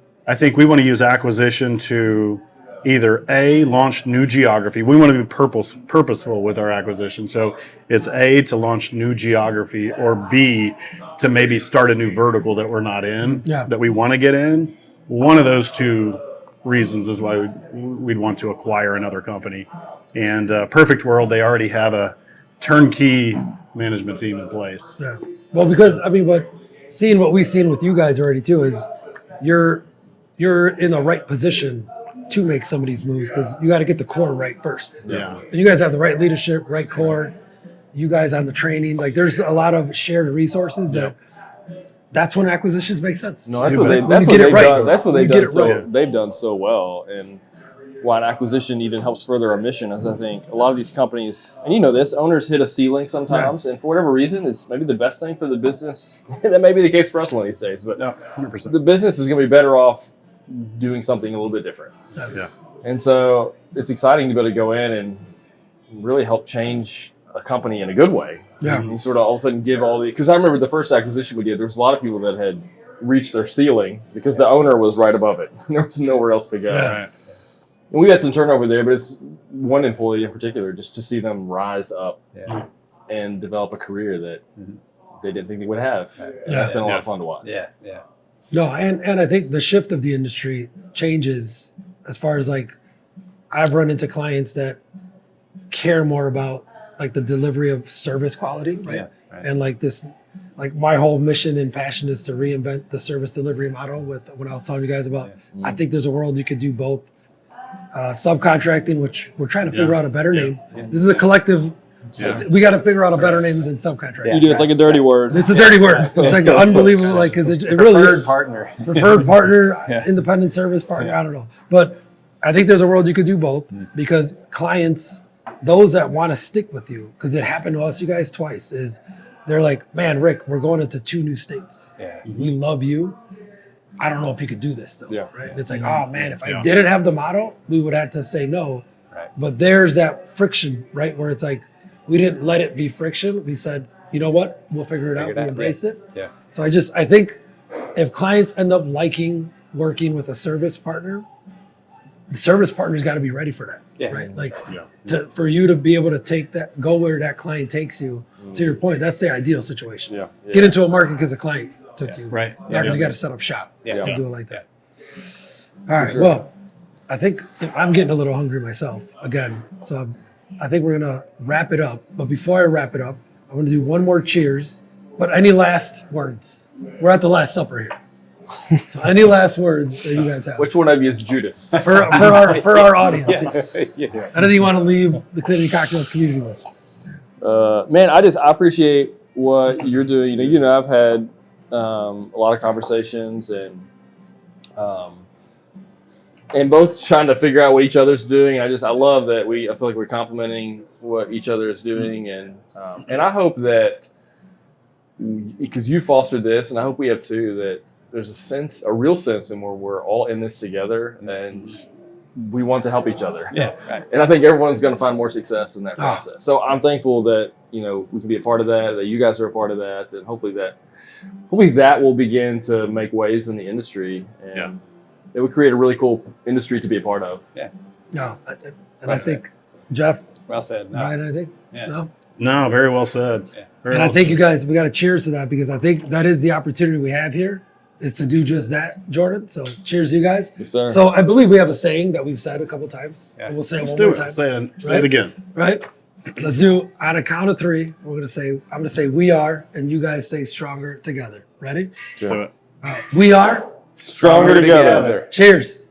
we want to use acquisition to either A, launch new geography. We want to be purposeful with our acquisition. So it's A, to launch new geography, or B, to maybe start a new vertical that we're not in, that we want to get in. One of those two reasons is why we'd want to acquire another company. And perfect world, they already have a turnkey management team in place. Yeah. Well, because but seeing what we've seen with you guys already too is you're in the right position to make some of these moves because you got to get the core right first. Yeah. And you guys have the right leadership, right core. You guys on the training, there's a lot of shared resources that's when acquisitions make sense. No, that's When what you get it they've right. done. That's what they've When you done. get it right. They've done so well, and why an acquisition even helps further our mission is I think a lot of these companies, and you know this, owners hit a ceiling sometimes, and for whatever reason, it's maybe the best thing for the business. That may be the case for us one of these days, but 100%. the business is going to be better off doing something a little bit different. Yeah. And so it's exciting to be able to go in and really help change a company in a good way. Yeah. You sort of all of a sudden give all the, because I remember the first acquisition we did, there was a lot of people that had reached their ceiling because the owner was right above it. There was nowhere else to go. Yeah. Right. And we had some turnover there, but it's one employee in particular, just to see them rise up and develop a career that they didn't think they would have. And it's been a lot of fun to watch. Yeah, yeah. No, and I think the shift of the industry changes as far as like I've run into clients that care more about like the delivery of service quality, right? Yeah, right. And like this, like my whole mission and passion is to reinvent the service delivery model with what I was telling you guys about. I think there's a world you could do both. Subcontracting, which we're trying to figure out a better name. This is a collective. Yeah. We got to figure out a better name than subcontracting. You do, it's like a dirty word. It's a dirty word. It's like unbelievable, like because it really Preferred partner. preferred partner, independent service partner. I don't know, but I think there's a world you could do both because clients, those that want to stick with you, because it happened to us, you guys twice, is they're like, man, Rick, we're going into 2 new states. Yeah. We love you. I don't know if you could do this though. Yeah. Right. And it's like, oh man, if I didn't have the model, we would have to say no. Right. But there's that friction, right? Where it's like, we didn't let it be friction. We said, you know what? We'll figure it out. We embrace it. Yeah. So I think if clients end up liking working with a service partner, the service partner's got to be ready for that. Yeah. Right. Like Yeah. for you to be able to take that, go where that client takes you, to your point, that's the ideal situation. Yeah. Yeah. Get into a market because a client took you. Right. Not because you got to set up shop. Yeah. And do it like that. All right. Well, I think I'm getting a little hungry myself again. So I think we're going to wrap it up. But before I wrap it up, I'm going to do one more cheers. But any last words? We're at the Last Supper here. So any last words that you guys have? Which one of you is Judas? For our audience. Yeah. Anything you want to leave the Cleaning Cocktails community with? Man, I appreciate what you're doing. You know, I've had a lot of conversations and both trying to figure out what each other's doing. I love that I feel like we're complementing what each other is doing, and I hope that because you fostered this, and I hope we have too, that there's a real sense in where we're all in this together and we want to help each other. Yeah. Right. And I think everyone's going to find more success in that process. So I'm thankful that, you know, we can be a part of that you guys are a part of that, and hopefully that will begin to make waves in the industry, and it would create a really cool industry to be a part of. Yeah. No. And I think, Jeff, Well said. No. right, I think? Yeah. No? No, very well said. Yeah. Very And I well think said. you guys, we got to cheers to that because I think that is the opportunity we have here is to do just that, Jordan. So cheers, to you guys. Yes, sir. So I believe we have a saying that we've said a couple times. Yeah. And we'll say it Let's one do more it. time. Say it again. Right? Let's do on a count of 3. I'm going to say we are, and you guys say stronger together. Ready? Let's do it. We are. Stronger together. Cheers.